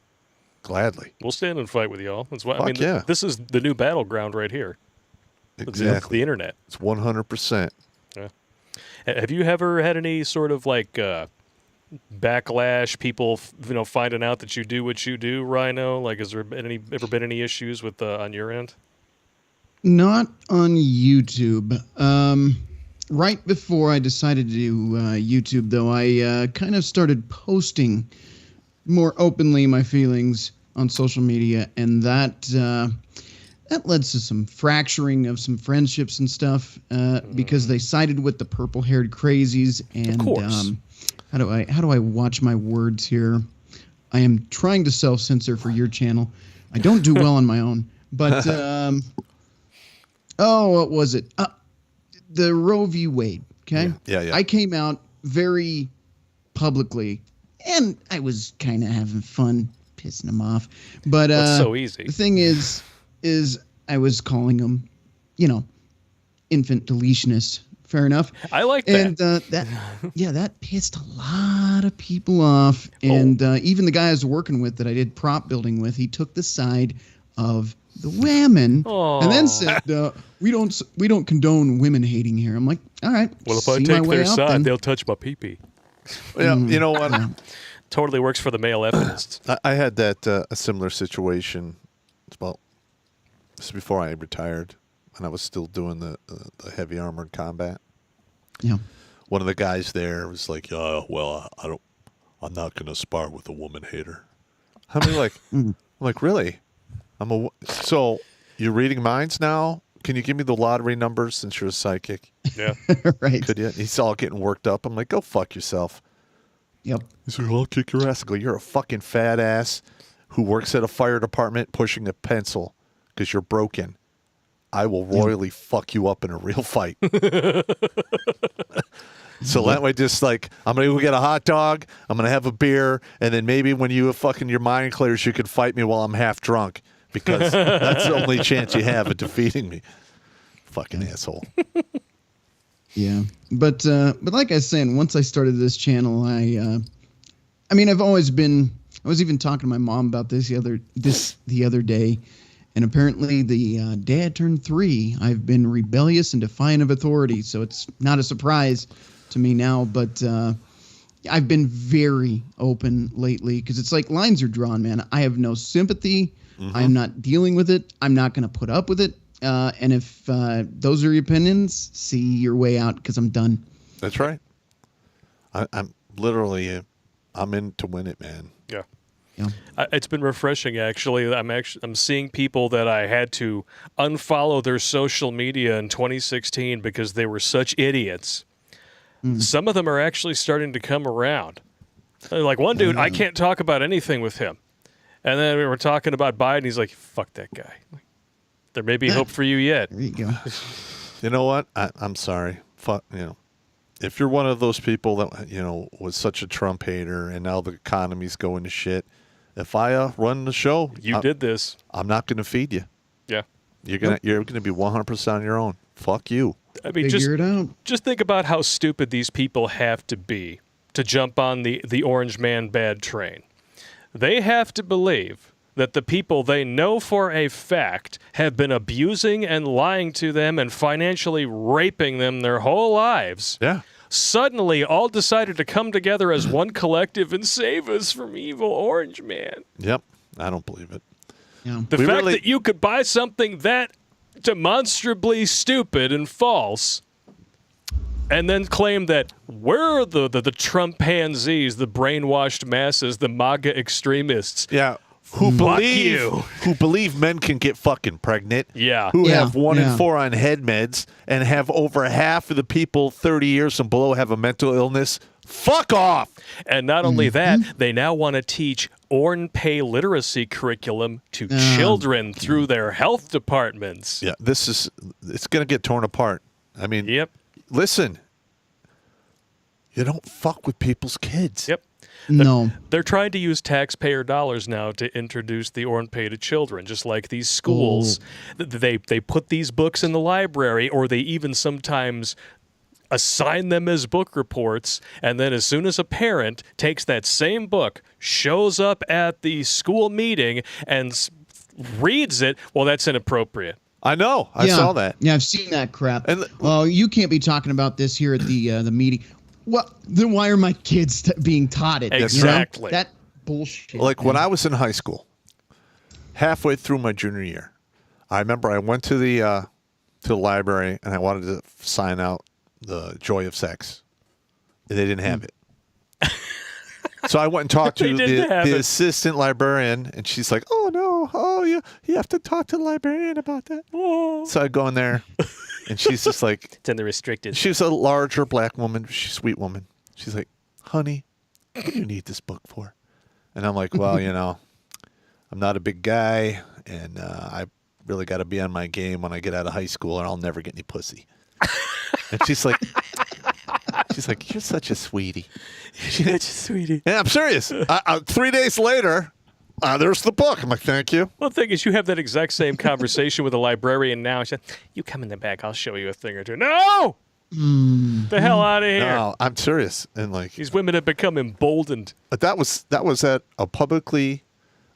Gladly. We'll stand and fight with y'all. That's why. Fuck this is the new battleground right here. Exactly. The internet. It's 100%. Yeah. Have you ever had any sort of, backlash, people finding out that you do what you do, Rhino? Like, has there ever been any issues with on your end? Not on YouTube. Right before I decided to do YouTube, though, I kind of started posting more openly my feelings on social media, and that led to some fracturing of some friendships and stuff because they sided with the purple-haired crazies. And of course. How do I watch my words here? I am trying to self-censor for your channel. I don't do well on my own. But, what was it? The Roe v. Wade, okay? Yeah. I came out very publicly, and I was kind of having fun pissing them off. But that's so easy. The thing is I was calling them, infant deletionists. Fair enough. I like that. And that pissed a lot of people off. And even the guy I was working with that I did prop building with, he took the side of the women and then said, "We don't condone women hating here." I'm like, all right. Well, if I take their side, they'll touch my pee-pee. Yeah, you know what? Totally works for the male feminists. I had that a similar situation. This is before I retired. And I was still doing the heavy armored combat. Yeah. One of the guys there was like, I'm not going to spar with a woman hater. I'm like, really? So you're reading minds now? Can you give me the lottery numbers since you're a psychic? Yeah. Right. Could you? He's all getting worked up. I'm like, go fuck yourself. Yep. He's like, I'll kick your ass. I go, you're a fucking fat ass who works at a fire department pushing a pencil because you're broken. I will royally fuck you up in a real fight. So that way, just I'm going to go get a hot dog, I'm going to have a beer, and then maybe when your mind clears, you can fight me while I'm half drunk, because that's the only chance you have of defeating me. Fucking asshole. Yeah. But like I was saying, once I started this channel, I've always been, I was even talking to my mom about this the other day. And apparently the day I turned 3, I've been rebellious and defiant of authority. So it's not a surprise to me now. But I've been very open lately because it's like lines are drawn, man. I have no sympathy. Mm-hmm. I'm not dealing with it. I'm not going to put up with it. And if those are your opinions, see your way out because I'm done. That's right. I'm literally, I'm in to win it, man. Yeah. Yeah. It's been refreshing, actually. I'm seeing people that I had to unfollow their social media in 2016 because they were such idiots. Some of them are actually starting to come around. Like one dude, I can't talk about anything with him. And then we were talking about Biden. He's like, fuck that guy. There may be hope for you yet. There you go. You know what? I'm sorry. Fuck, if you're one of those people that, was such a Trump hater and now the economy's going to shit, if I run the show, you did this. I'm not going to feed you. Yeah. You're gonna be 100% on your own. Fuck you. I mean, Figure it out. Just think about how stupid these people have to be to jump on the orange man bad train. They have to believe that the people they know for a fact have been abusing and lying to them and financially raping them their whole lives. Yeah. Suddenly all decided to come together as one collective and save us from evil orange man. Yep. I don't believe it. Yeah. The fact that you could buy something that demonstrably stupid and false and then claim that we're the Trump pansies, the brainwashed masses, the MAGA extremists. Yeah. Who believe men can get fucking pregnant. Yeah. Who have 1 in 4 on head meds and have over half of the people 30 years and below have a mental illness. Fuck off. And not only that, they now want to teach ORNPay literacy curriculum to children through their health departments. Yeah, it's going to get torn apart. I mean, listen, you don't fuck with people's kids. Yep. They're trying to use taxpayer dollars now to introduce the ORNPay to children, just like these schools. They put these books in the library, or they even sometimes assign them as book reports, and then as soon as a parent takes that same book, shows up at the school meeting, and reads it, well, that's inappropriate. I know. I saw that. Yeah, I've seen that crap. Oh, you can't be talking about this here at the meeting. Well, then why are my kids being taught it? Exactly. That bullshit. Like when I was in high school, halfway through my junior year, I remember I went to the library and I wanted to sign out The Joy of Sex. And they didn't have it. So I went and talked to the assistant librarian, and she's like, "Oh no, you have to talk to the librarian about that." Oh. So I go in there, and she's just like, "It's in the restricted." She's a larger black woman, she's a sweet woman. She's like, "Honey, what do you need this book for?" And I'm like, "Well, I'm not a big guy, and I really got to be on my game when I get out of high school, or I'll never get any pussy." And she's like, "You're such a sweetie." You're such a sweetie. Yeah, I'm serious. 3 days later, there's the book. I'm like, "Thank you." Well, the thing is, you have that exact same conversation with a librarian now. She said, "You come in the back. I'll show you a thing or two." No! The hell out of here. No, I'm serious. And like, these women have become emboldened. That was at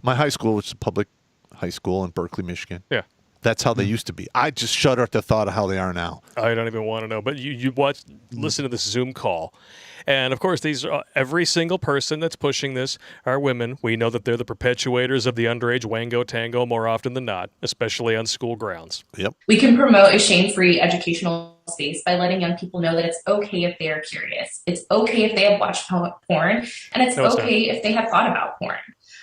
my high school, which is a public high school in Berkeley, Michigan. Yeah. That's how they used to be. I just shudder at the thought of how they are now. I don't even want to know. But you listen to this Zoom call. And, of course, these are, every single person that's pushing this are women. We know that they're the perpetuators of the underage wango tango more often than not, especially on school grounds. Yep. We can promote a shame-free educational space by letting young people know that it's okay if they are curious. It's okay if they have watched porn, and it's okay if they have thought about porn.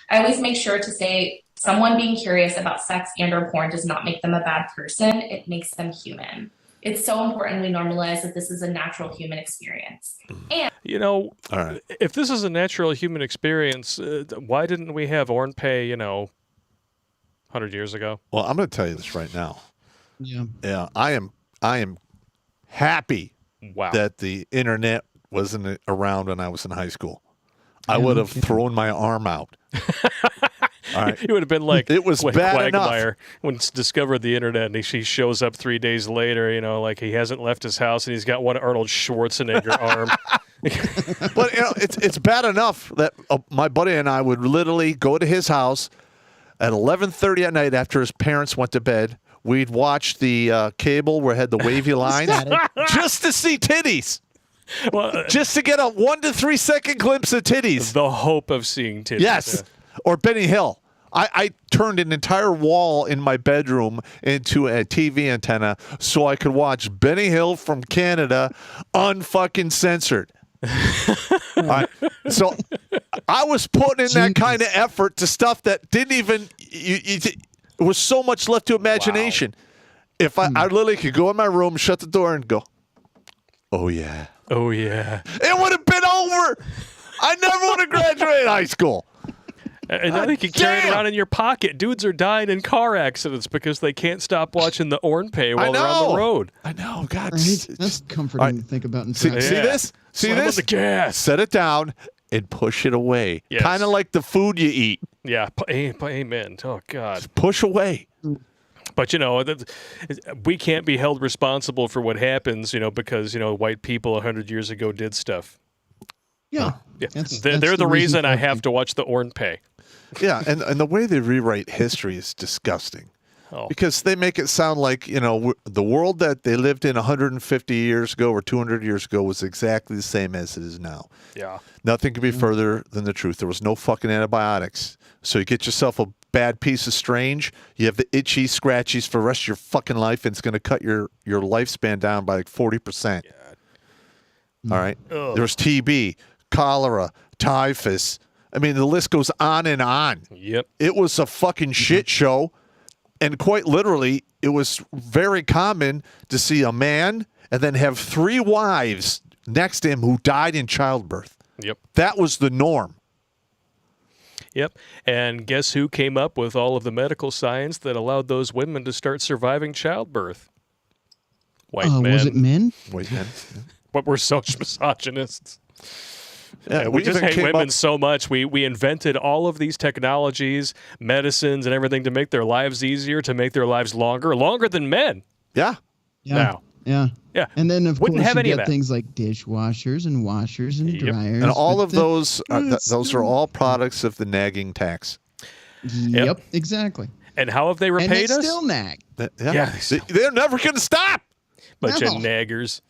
I always make sure to say, someone being curious about sex and or porn does not make them a bad person. It makes them human. It's so important we normalize that this is a natural human experience. And all right. If this is a natural human experience, why didn't we have ORNPay, 100 years ago? Well, I'm going to tell you this right now. Yeah. Yeah, I am happy that the internet wasn't around when I was in high school. I would have thrown my arm out. All right. It would have been like it was when bad Quagmire enough. when discovered the internet, and he shows up 3 days later, like he hasn't left his house, and he's got one Arnold Schwarzenegger arm. But it's bad enough that my buddy and I would literally go to his house at 11:30 at night after his parents went to bed. We'd watch the cable where it had the wavy lines just to see titties. Well, just to get a 1 to 3 second glimpse of titties. The hope of seeing titties. Yes. Yeah. Or Benny Hill. I turned an entire wall in my bedroom into a TV antenna so I could watch Benny Hill from Canada unfucking censored. All right. So I was putting in that kind of effort to stuff that didn't even. It was so much left to imagination. Wow. If I literally could go in my room, shut the door, and go, "Oh yeah, oh yeah," it would have been over. I never would have graduated high school. And I think you carry it around in your pocket. Dudes are dying in car accidents because they can't stop watching the Ornpay while they're on the road. I know. God, right? That's comforting to think about. See this? See Slam this? on the gas. Set it down and push it away. Yes. Kind of like the food you eat. Yeah. Amen. Oh, God. Just push away. But, we can't be held responsible for what happens, because, white people 100 years ago did stuff. Yeah. They're the reason I have to watch the Ornpay. Yeah, and the way they rewrite history is disgusting. Oh. Because they make it sound like, the world that they lived in 150 years ago or 200 years ago was exactly the same as it is now. Yeah. Nothing could be further than the truth. There was no fucking antibiotics. So you get yourself a bad piece of strange, you have the itchy, scratchies for the rest of your fucking life, and it's going to cut your lifespan down by like 40%. All right? Ugh. There's TB, cholera, typhus. I mean, the list goes on and on. Yep. It was a fucking shit show. And quite literally, it was very common to see a man and then have 3 wives next to him who died in childbirth. Yep. That was the norm. Yep. And guess who came up with all of the medical science that allowed those women to start surviving childbirth? White men. Was it men? White men. But we're such misogynists. Yeah, we just hate women so much. We invented all of these technologies, medicines, and everything to make their lives easier, to make their lives longer than men. Yeah. Now. Yeah. Yeah. And then, of Wouldn't course, have you any of get that. things like dishwashers and washers and dryers. And all of those are all products of the nagging tax. Yep, exactly. And how have they repaid us? Still nag. Yeah. They're never going to stop. Bunch of naggers.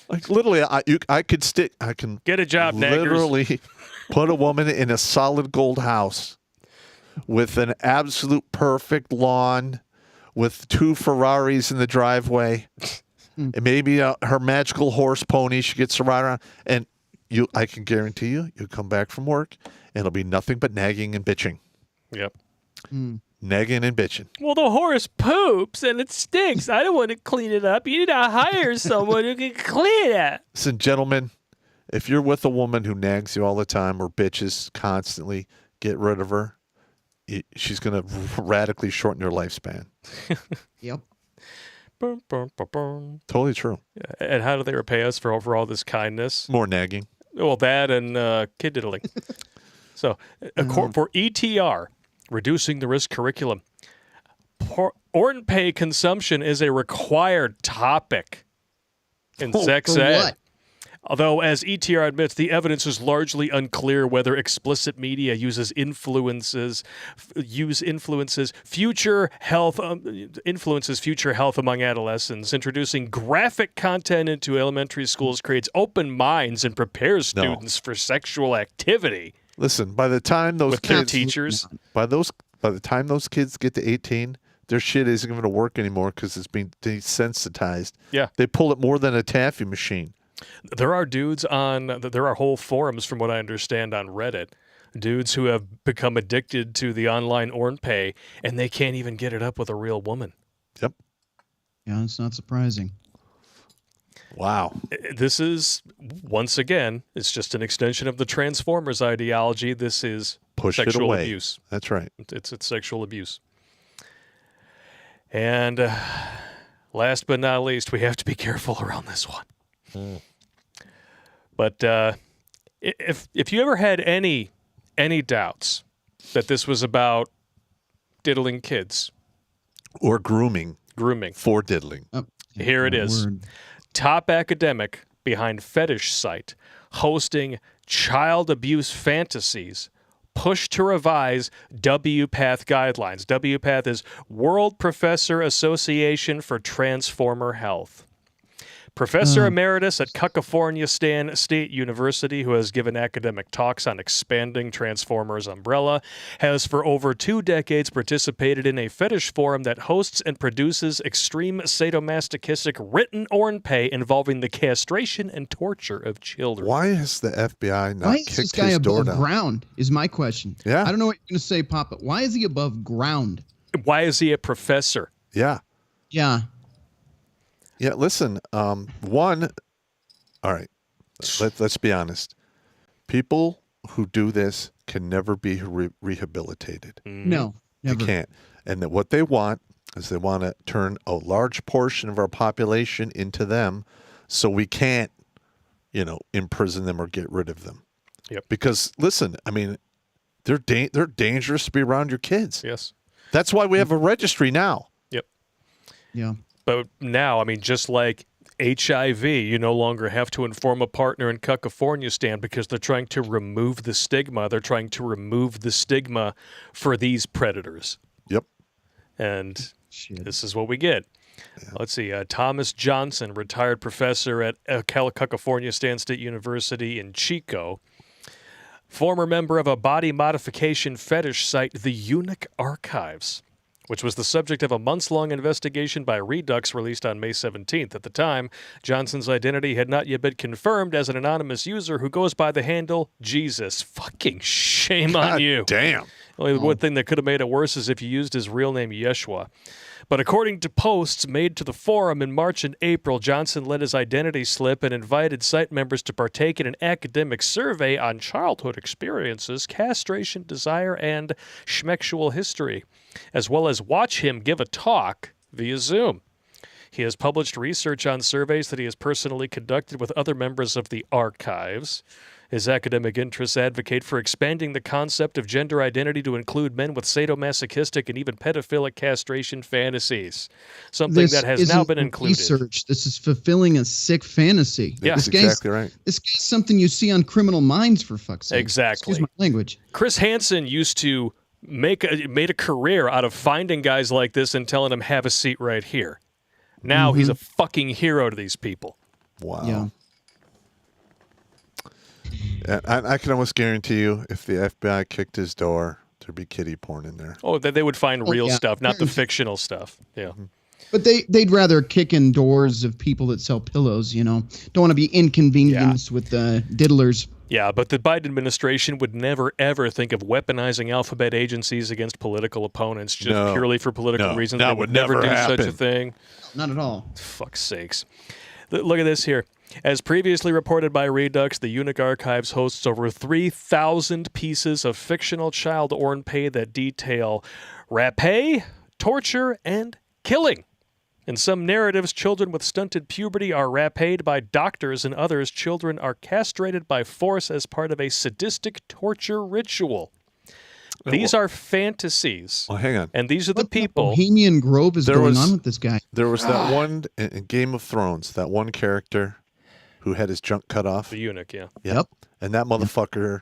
Like literally, I can get a job, literally naggers. Put a woman in a solid gold house with an absolute perfect lawn, with 2 Ferraris in the driveway, and maybe her magical horse pony she gets to ride around. And I can guarantee you'll come back from work, and it'll be nothing but nagging and bitching. Yep. Nagging and bitching. Well, the horse poops and it stinks. I don't want to clean it up. You need to hire someone who can clean it. Listen, gentlemen, if you're with a woman who nags you all the time or bitches constantly, get rid of her. She's going to radically shorten your lifespan. Yep. Totally true. And how do they repay us for all this kindness? More nagging. Well, that and kid diddling. So, for ETR, reducing the risk curriculum, Ornpay consumption is a required topic in sex ed. What? Although, as ETR admits, the evidence is largely unclear whether explicit media influences future health among adolescents. Introducing graphic content into elementary schools creates open minds and prepares students for sexual activity. Listen, by the time those with kids, their teachers, by the time those kids get to 18, their shit isn't going to work anymore because it's being desensitized. Yeah, they pull it more than a taffy machine. There are whole forums, from what I understand, on Reddit, dudes who have become addicted to the online Ornpay, and they can't even get it up with a real woman. Yep. Yeah, it's not surprising. Wow. This is, once again, it's just an extension of the Transformers ideology. This is sexual abuse. That's right. It's sexual abuse. And last but not least, we have to be careful around this one. But if you ever had any doubts that this was about diddling kids or grooming for diddling, here it is. Top academic behind fetish site hosting child abuse fantasies push to revise WPATH guidelines. WPATH is World Professor Association for Transformer Health. Professor Emeritus at California State University, who has given academic talks on expanding Transformers umbrella, has for over 2 decades participated in a fetish forum that hosts and produces extreme sadomasochistic written ornpay involving the castration and torture of children. Why has the FBI not Why is kicked this guy his door above down? ground is my question. Yeah. I don't know what you're going to say, Papa. Why is he above ground? Why is he a professor? Yeah. Yeah. Yeah, listen, all right, let's be honest. People who do this can never be rehabilitated. No, never. They can't. And that what they want is they want to turn a large portion of our population into them so we can't, imprison them or get rid of them. Yep. Because, listen, I mean, they're dangerous to be around your kids. Yes. That's why we have a registry now. Yep. Yeah. But now, I mean, just like HIV, you no longer have to inform a partner in California stand because they're trying to remove the stigma. They're trying to remove the stigma for these predators. Yep. And this is what we get. Yeah. Let's see. Thomas Johnson, retired professor at California State University in Chico, former member of a body modification fetish site, the Eunuch Archives, which was the subject of a months-long investigation by Redux released on May 17th. At the time, Johnson's identity had not yet been confirmed as an anonymous user who goes by the handle Jesus. Fucking shame on you. Damn. Only one thing that could have made it worse is if you used his real name, Yeshua. But according to posts made to the forum in March and April, Johnson let his identity slip and invited site members to partake in an academic survey on childhood experiences, castration, desire, and schmexual history, as well as watch him give a talk via Zoom. He has published research on surveys that he has personally conducted with other members of the archives. His academic interests advocate for expanding the concept of gender identity to include men with sadomasochistic and even pedophilic castration fantasies, something that has now been included. Research. This is fulfilling a sick fantasy. Yeah, this exactly right. This guy's something you see on Criminal Minds, for fuck's sake. Exactly. Excuse my language. Chris Hansen used to made a career out of finding guys like this and telling them, have a seat right here. Now he's a fucking hero to these people. Wow. Yeah. I can almost guarantee you, if the FBI kicked his door, there'd be kiddie porn in there. Oh, they would find real stuff, not the fictional stuff. Yeah. But they'd rather kick in doors of people that sell pillows, Don't want to be inconvenienced with the diddlers. Yeah, but the Biden administration would never, ever think of weaponizing alphabet agencies against political opponents just purely for political reasons. That they would never do happen. such a thing. Not at all. Fuck's sakes. Look at this here. As previously reported by Redux, the Eunuch Archives hosts over 3,000 pieces of fictional child ornpay that detail rapé, torture, and killing. In some narratives, children with stunted puberty are rapéed by doctors. In others, children are castrated by force as part of a sadistic torture ritual. These are fantasies. Well, hang on. And these are the people. Bohemian Grove is going on with this guy. There was that one in Game of Thrones, that one character who had his junk cut off. The eunuch, yeah. Yep. And that motherfucker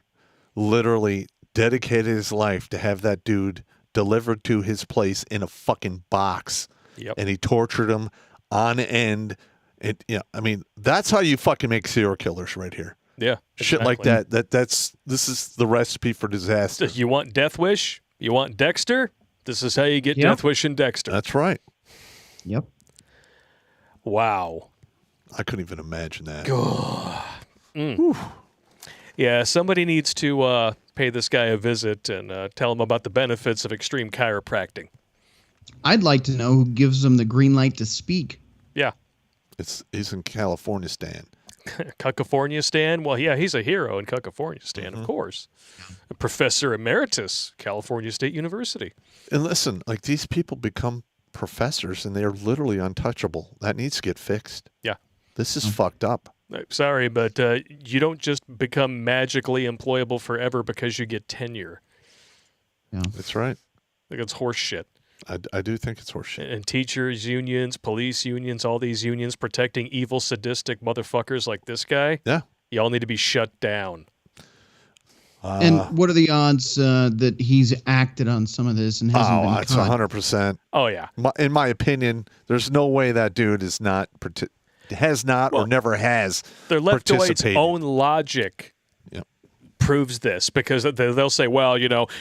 literally dedicated his life to have that dude delivered to his place in a fucking box. Yep. And he tortured him on end. I mean, that's how you fucking make serial killers right here. Yeah. Shit like that. This is the recipe for disaster. You want Death Wish? You want Dexter? This is how you get Death Wish and Dexter. That's right. Yep. Wow. I couldn't even imagine that. Yeah, somebody needs to pay this guy a visit and tell him about the benefits of extreme chiropractic. I'd like to know who gives them the green light to speak. Yeah. He's in California, Stan. California Stan? Well, yeah, he's a hero in California Stan, of course. A Professor Emeritus, California State University. And listen, like, these people become professors and they're literally untouchable. That needs to get fixed. Yeah. This is fucked up. Sorry, but you don't just become magically employable forever because you get tenure. Yeah. That's right. I think it's horse shit. I do think it's horseshit. And teachers unions, police unions, all these unions protecting evil, sadistic motherfuckers like this guy. Yeah. Y'all need to be shut down. And what are the odds that he's acted on some of this and hasn't been it's caught? 100%. Oh, yeah. In my opinion, there's no way that dude is not has not or never has their leftoids' participated. own logic proves this, because they'll say, well,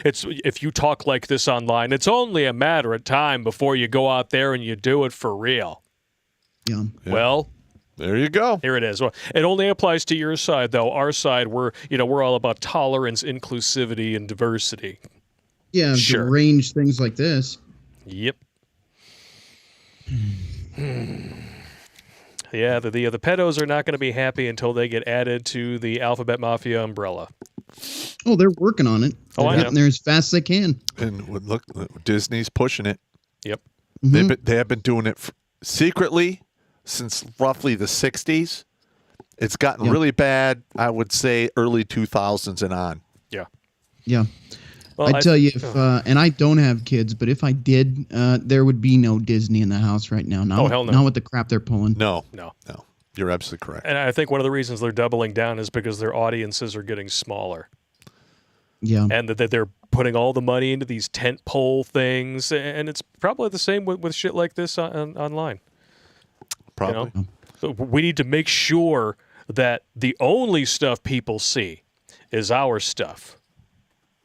it's if you talk like this online, it's only a matter of time before you go out there and you do it for real. Yeah. Well, there you go. Here it is. Well, it only applies to your side, though. Our side, we're all about tolerance, inclusivity, and diversity. Yeah, sure. To arrange things like this. Yep. Yeah, the pedos are not going to be happy until they get added to the Alphabet Mafia umbrella. Oh, they're working on it. They're getting there as fast as they can. And look, Disney's pushing it. Yep. Mm-hmm. They have been doing it secretly since roughly the 60s. It's gotten really bad, I would say, early 2000s and on. Yeah. Yeah. Well, I tell you, if and I don't have kids, but if I did, there would be no Disney in the house right now. Hell no. Not with the crap they're pulling. No. No. You're absolutely correct. And I think one of the reasons they're doubling down is because their audiences are getting smaller. Yeah. And that they're putting all the money into these tent pole things, and it's probably the same with shit like this online. Probably. So we need to make sure that the only stuff people see is our stuff,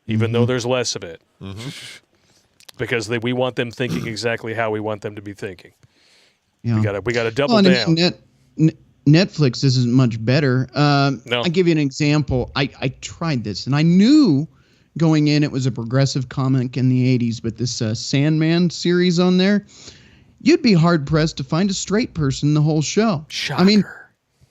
even though there's less of it. Mm-hmm. Because we want them thinking exactly how we want them to be thinking. Yeah. We gotta double down. Netflix isn't much better. No. I'll give you an example. I tried this, and I knew going in it was a progressive comic in the 80s, but this Sandman series on there, you'd be hard-pressed to find a straight person in the whole show. Shocker. I mean,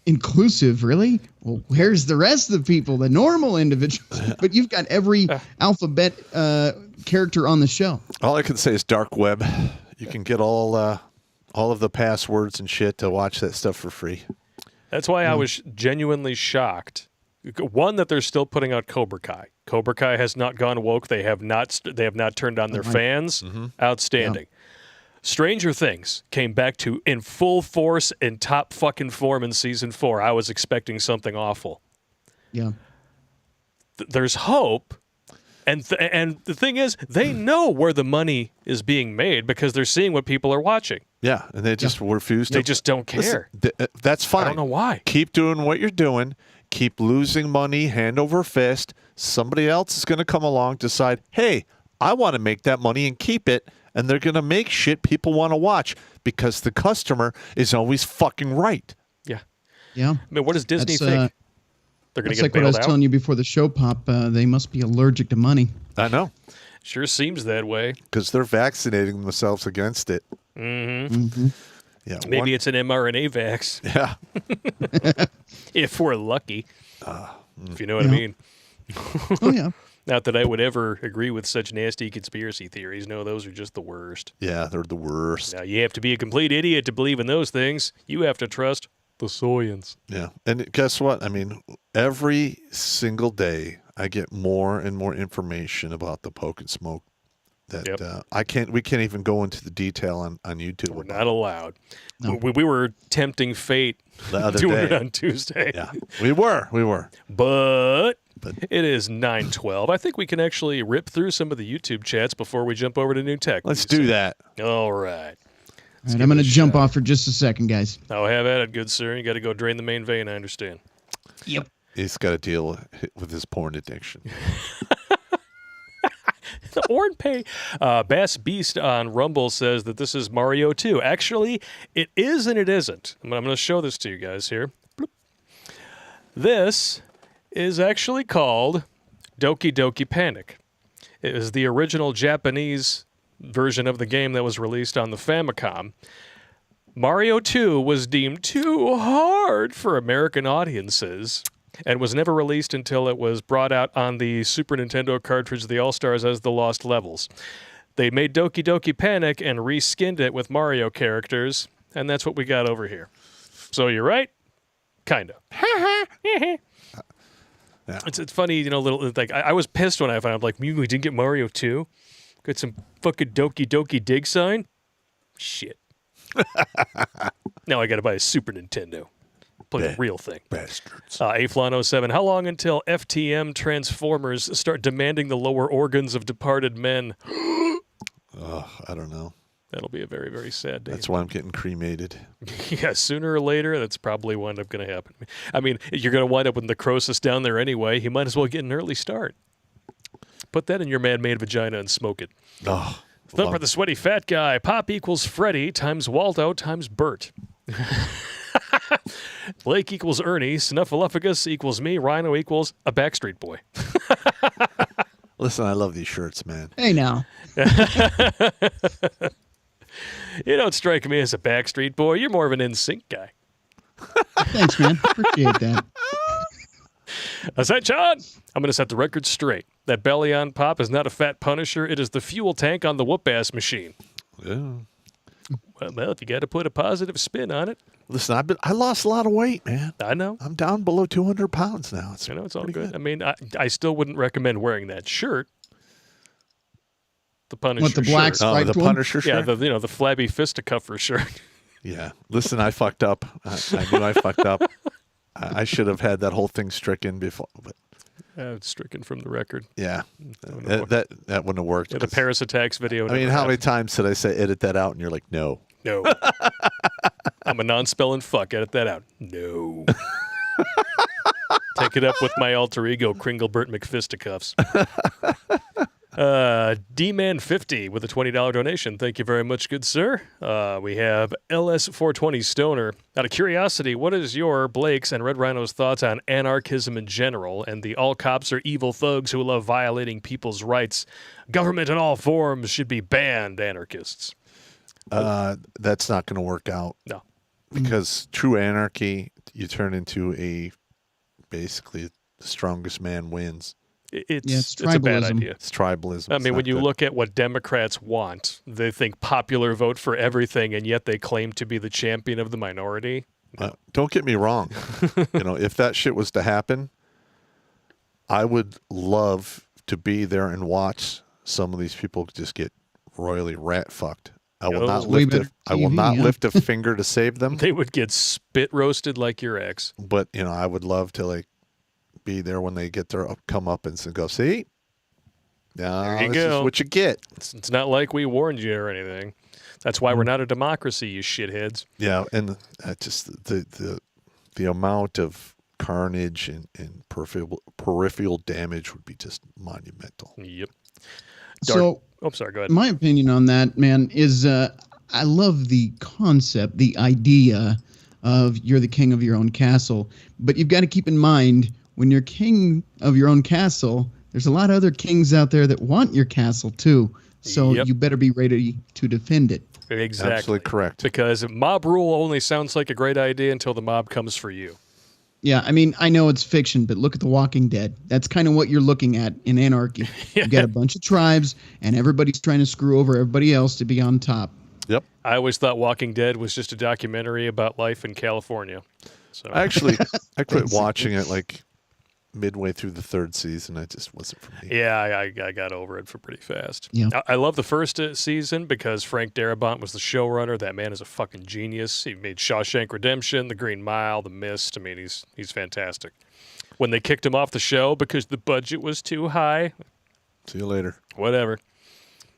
inclusive, really? Well, where's the rest of the people, the normal individuals? But you've got every alphabet character on the show. All I can say is dark web. You can get all of the passwords and shit to watch that stuff for free. That's why I was genuinely shocked. One, that they're still putting out Cobra Kai. Cobra Kai has not gone woke. They have not turned on their fans. Mm-hmm. Outstanding. Yeah. Stranger Things came back in full force in top fucking form in season 4. I was expecting something awful. Yeah. There's hope. And the thing is, they know where the money is being made because they're seeing what people are watching. Yeah, and they just refuse to. They just don't care. Listen, that's fine. I don't know why. Keep doing what you're doing. Keep losing money hand over fist. Somebody else is going to come along, decide, hey, I want to make that money and keep it. And they're going to make shit people want to watch because the customer is always fucking right. Yeah. Yeah. I mean, what does Disney think? They're going to get bailed out? That's like what I was out? telling you before the show, Pop. They must be allergic to money. I know. Sure seems that way. Because they're vaccinating themselves against it. Mm-hmm. Mm-hmm. Yeah. Maybe it's an mRNA vax. Yeah. If we're lucky. If you know what I mean. Oh, yeah. Not that I would ever agree with such nasty conspiracy theories. No, those are just the worst. Yeah, they're the worst. Now, you have to be a complete idiot to believe in those things. You have to trust the science. Yeah. And guess what? I mean, every single day I get more and more information about the poke and smoke that we can't even go into the detail on YouTube. We're not allowed. No. We were tempting fate the other doing day. it on Tuesday. Yeah, we were. But it is 9:12. I think we can actually rip through some of the YouTube chats before we jump over to new tech. Let's do that. All right. All right, I'm going to jump off for just a second, guys. Oh, have at it, good sir. You got to go drain the main vein, I understand. Yep. He's got to deal with his porn addiction. The Orn Pay. Bass Beast on Rumble says that this is Mario 2. Actually, it is and it isn't. I'm going to show this to you guys here. Bloop. This is actually called Doki Doki Panic. It is the original Japanese version of the game that was released on the Famicom. Mario 2 was deemed too hard for American audiences and was never released until it was brought out on the Super Nintendo cartridge The All-Stars as The Lost Levels. They made Doki Doki Panic and reskinned it with Mario characters, and that's what we got over here. So you're right? Kind of. Yeah. It's funny, little like I was pissed when I found out, like, we didn't get Mario 2? Got some fucking Doki Doki dig sign? Shit. Now I got to buy a Super Nintendo. Play the real thing. Bastards. Aflon07, how long until FTM Transformers start demanding the lower organs of departed men? I don't know. That'll be a very, very sad day. That's why I'm getting cremated. Yeah, sooner or later, that's probably wind up going to happen. I mean, you're going to wind up with necrosis down there anyway. You might as well get an early start. Put that in your man-made vagina and smoke it. Oh, Thumper the sweaty fat guy. Pop equals Freddy times Waldo times Bert. Blake equals Ernie. Snuffleupagus equals me. Rhino equals a Backstreet Boy. Listen, I love these shirts, man. Hey, now. You don't strike me as a Backstreet Boy. You're more of an NSYNC guy. Thanks, man. Appreciate that. I said, John, I'm going to set the record straight. That belly on pop is not a fat punisher. It is the fuel tank on the whoop-ass machine. Yeah. Well, if you got to put a positive spin on it. Listen, I lost a lot of weight, man. I know. I'm down below 200 pounds now. I know, it's all good. I mean, I still wouldn't recommend wearing that shirt. The Punisher What, the black shirt. striped the one? Punisher shirt? Yeah, the flabby fisticuffs shirt. Yeah. Listen, I fucked up. I knew I fucked up. I should have had that whole thing stricken before. But It's stricken from the record. yeah, that wouldn't have worked. Yeah, the Paris Attacks video. I mean, how many times did I say edit that out? And you're like, no. No. I'm a non-spelling fuck. Edit that out. No. Take it up with my alter ego, Kringlebert McFisticuffs. D-Man50 with a $20 donation. Thank you very much, good sir. We have LS420 Stoner. Out of curiosity, what is your, Blake's, and Red Rhino's thoughts on anarchism in general and the all cops are evil thugs who love violating people's rights? Government in all forms should be banned, anarchists. That's not going to work out. No. Because true anarchy, you turn into basically the strongest man wins. It's a bad idea. It's tribalism. I mean, when you look at what Democrats want, they think popular vote for everything, and yet they claim to be the champion of the minority. No. Don't get me wrong. If that shit was to happen, I would love to be there and watch some of these people just get royally rat fucked. I will not lift a finger to save them. They would get spit roasted like your ex. But I would love to be there when they get their comeuppance and go, see, this is what you get. It's not like we warned you or anything. That's why we're not a democracy, you shitheads. Yeah, and just the amount of carnage and peripheral damage would be just monumental. Yep. Sorry, go ahead. My opinion on that, man, is I love the concept, the idea of you're the king of your own castle. But you've got to keep in mind, when you're king of your own castle, there's a lot of other kings out there that want your castle too. So you better be ready to defend it. Exactly. Absolutely correct. Because mob rule only sounds like a great idea until the mob comes for you. Yeah, I mean, I know it's fiction, but look at The Walking Dead. That's kind of what you're looking at in anarchy. You got a bunch of tribes, and everybody's trying to screw over everybody else to be on top. Yep. I always thought Walking Dead was just a documentary about life in California. So actually, I quit watching it midway through the third season. It just wasn't for me. Yeah, I got over it for pretty fast. Yeah. I love the first season because Frank Darabont was the showrunner. That man is a fucking genius. He made Shawshank Redemption, The Green Mile, The Mist. I mean, he's fantastic. When they kicked him off the show because the budget was too high. See you later. Whatever.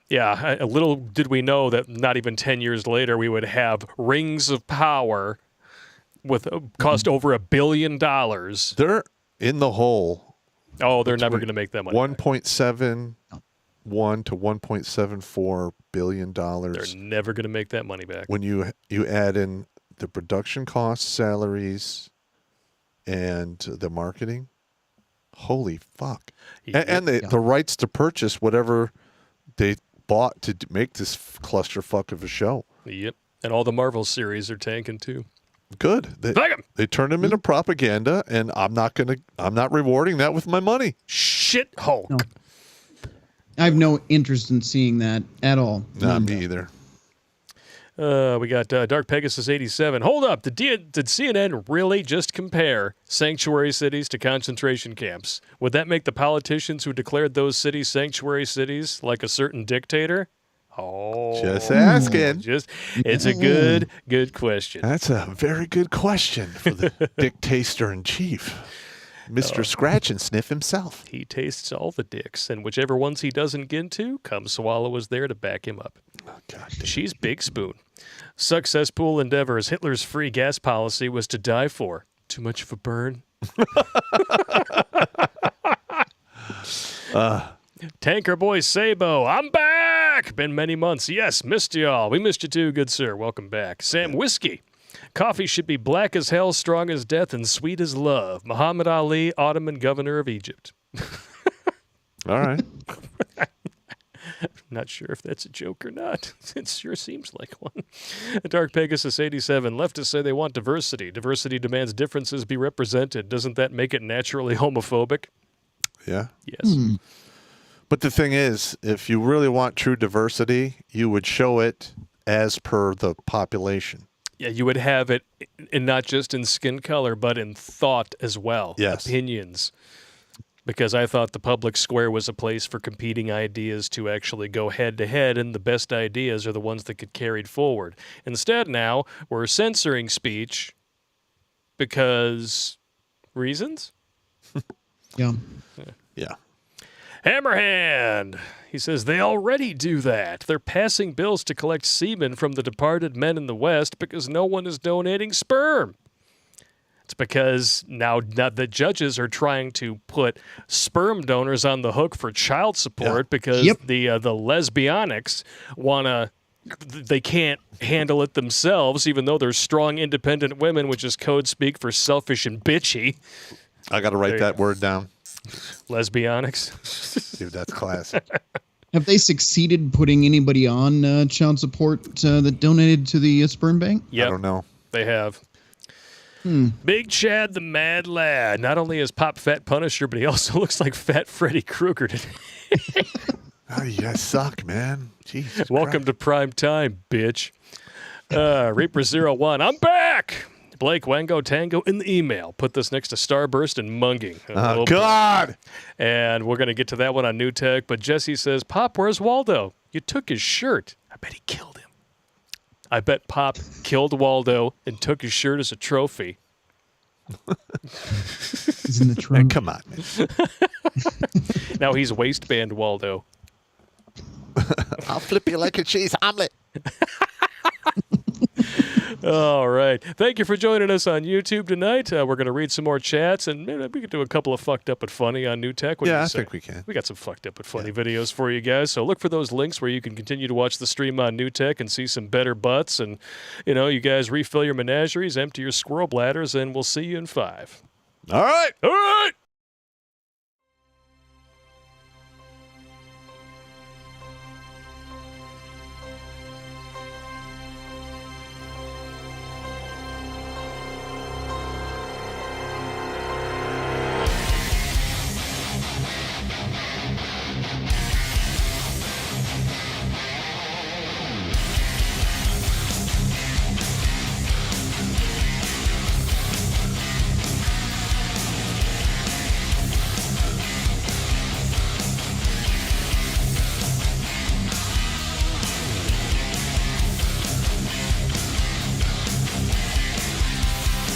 Yeah, a little did we know that not even 10 years later we would have Rings of Power with cost over $1 billion. They're in the hole. Oh, they're never going to make that money. 1.71 to 1.74 billion dollars. They're never going to make that money back. When you add in the production costs, salaries, and the marketing, holy fuck! And the rights to purchase whatever they bought to make this clusterfuck of a show. Yep, and all the Marvel series are tanking too. Good. They turned them into propaganda, and I'm not rewarding that with my money. Shit Hulk. No. I have no interest in seeing that at all. Not me either. We got Dark Pegasus 87. Hold up. Did CNN really just compare sanctuary cities to concentration camps? Would that make the politicians who declared those cities sanctuary cities like a certain dictator? Oh, just asking. It's a good question. That's a very good question for the dictator in chief. Mr. Scratch and Sniff himself. He tastes all the dicks, and whichever ones he doesn't get to, Come Swallow is there to back him up. Oh, God. She's Big Spoon. Successful endeavors. Hitler's free gas policy was to die for. Too much of a burn. Tanker Boy Sabo, I'm back! Been many months. Yes, missed y'all. We missed you too, good sir. Welcome back. Sam Whiskey. Coffee should be black as hell, strong as death, and sweet as love. Muhammad Ali, Ottoman governor of Egypt. All right. Not sure if that's a joke or not. It sure seems like one. Dark Pegasus 87. Leftists say they want diversity. Diversity demands differences be represented. Doesn't that make it naturally homophobic? Yeah. Yes. But the thing is, if you really want true diversity, you would show it as per the population. Yeah, you would have it, and not just in skin color, but in thought as well. Yes. Opinions. Because I thought the public square was a place for competing ideas to actually go head-to-head, and the best ideas are the ones that get carried forward. Instead now, we're censoring speech because reasons? Yeah. Yeah. Hammerhand! He says they already do that. They're passing bills to collect semen from the departed men in the West because no one is donating sperm. It's because now the judges are trying to put sperm donors on the hook for child support because the lesbianics they can't handle it themselves, even though they're strong, independent women, which is code speak for selfish and bitchy. I got to write that word down. Lesbianics. Dude, that's classic. Have they succeeded putting anybody on child support that donated to the sperm bank? Yep, I don't know. They have. Big Chad the Mad Lad. Not only is Pop Fat Punisher, but he also looks like Fat Freddy Krueger today. Oh, you guys suck, man. Jesus Welcome Christ. to prime time, bitch. Reaper01, I'm back! Blake Wango Tango in the email. Put this next to Starburst and Munging. Oh, God! And we're going to get to that one on New Tech. But Jesse says, Pop, where's Waldo? You took his shirt. I bet he killed him. I bet Pop killed Waldo and took his shirt as a trophy. He's in the trunk. Come on, man. Now he's waistband Waldo. I'll flip you like a cheese omelet. All right. Thank you for joining us on YouTube tonight. We're going to read some more chats, and maybe we could do a couple of fucked up but funny on New Tech. What do you say? I think we can. We got some fucked up but funny videos for you guys. So look for those links where you can continue to watch the stream on New Tech and see some better butts. And, you guys refill your menageries, empty your squirrel bladders, and we'll see you in 5. All right. All right.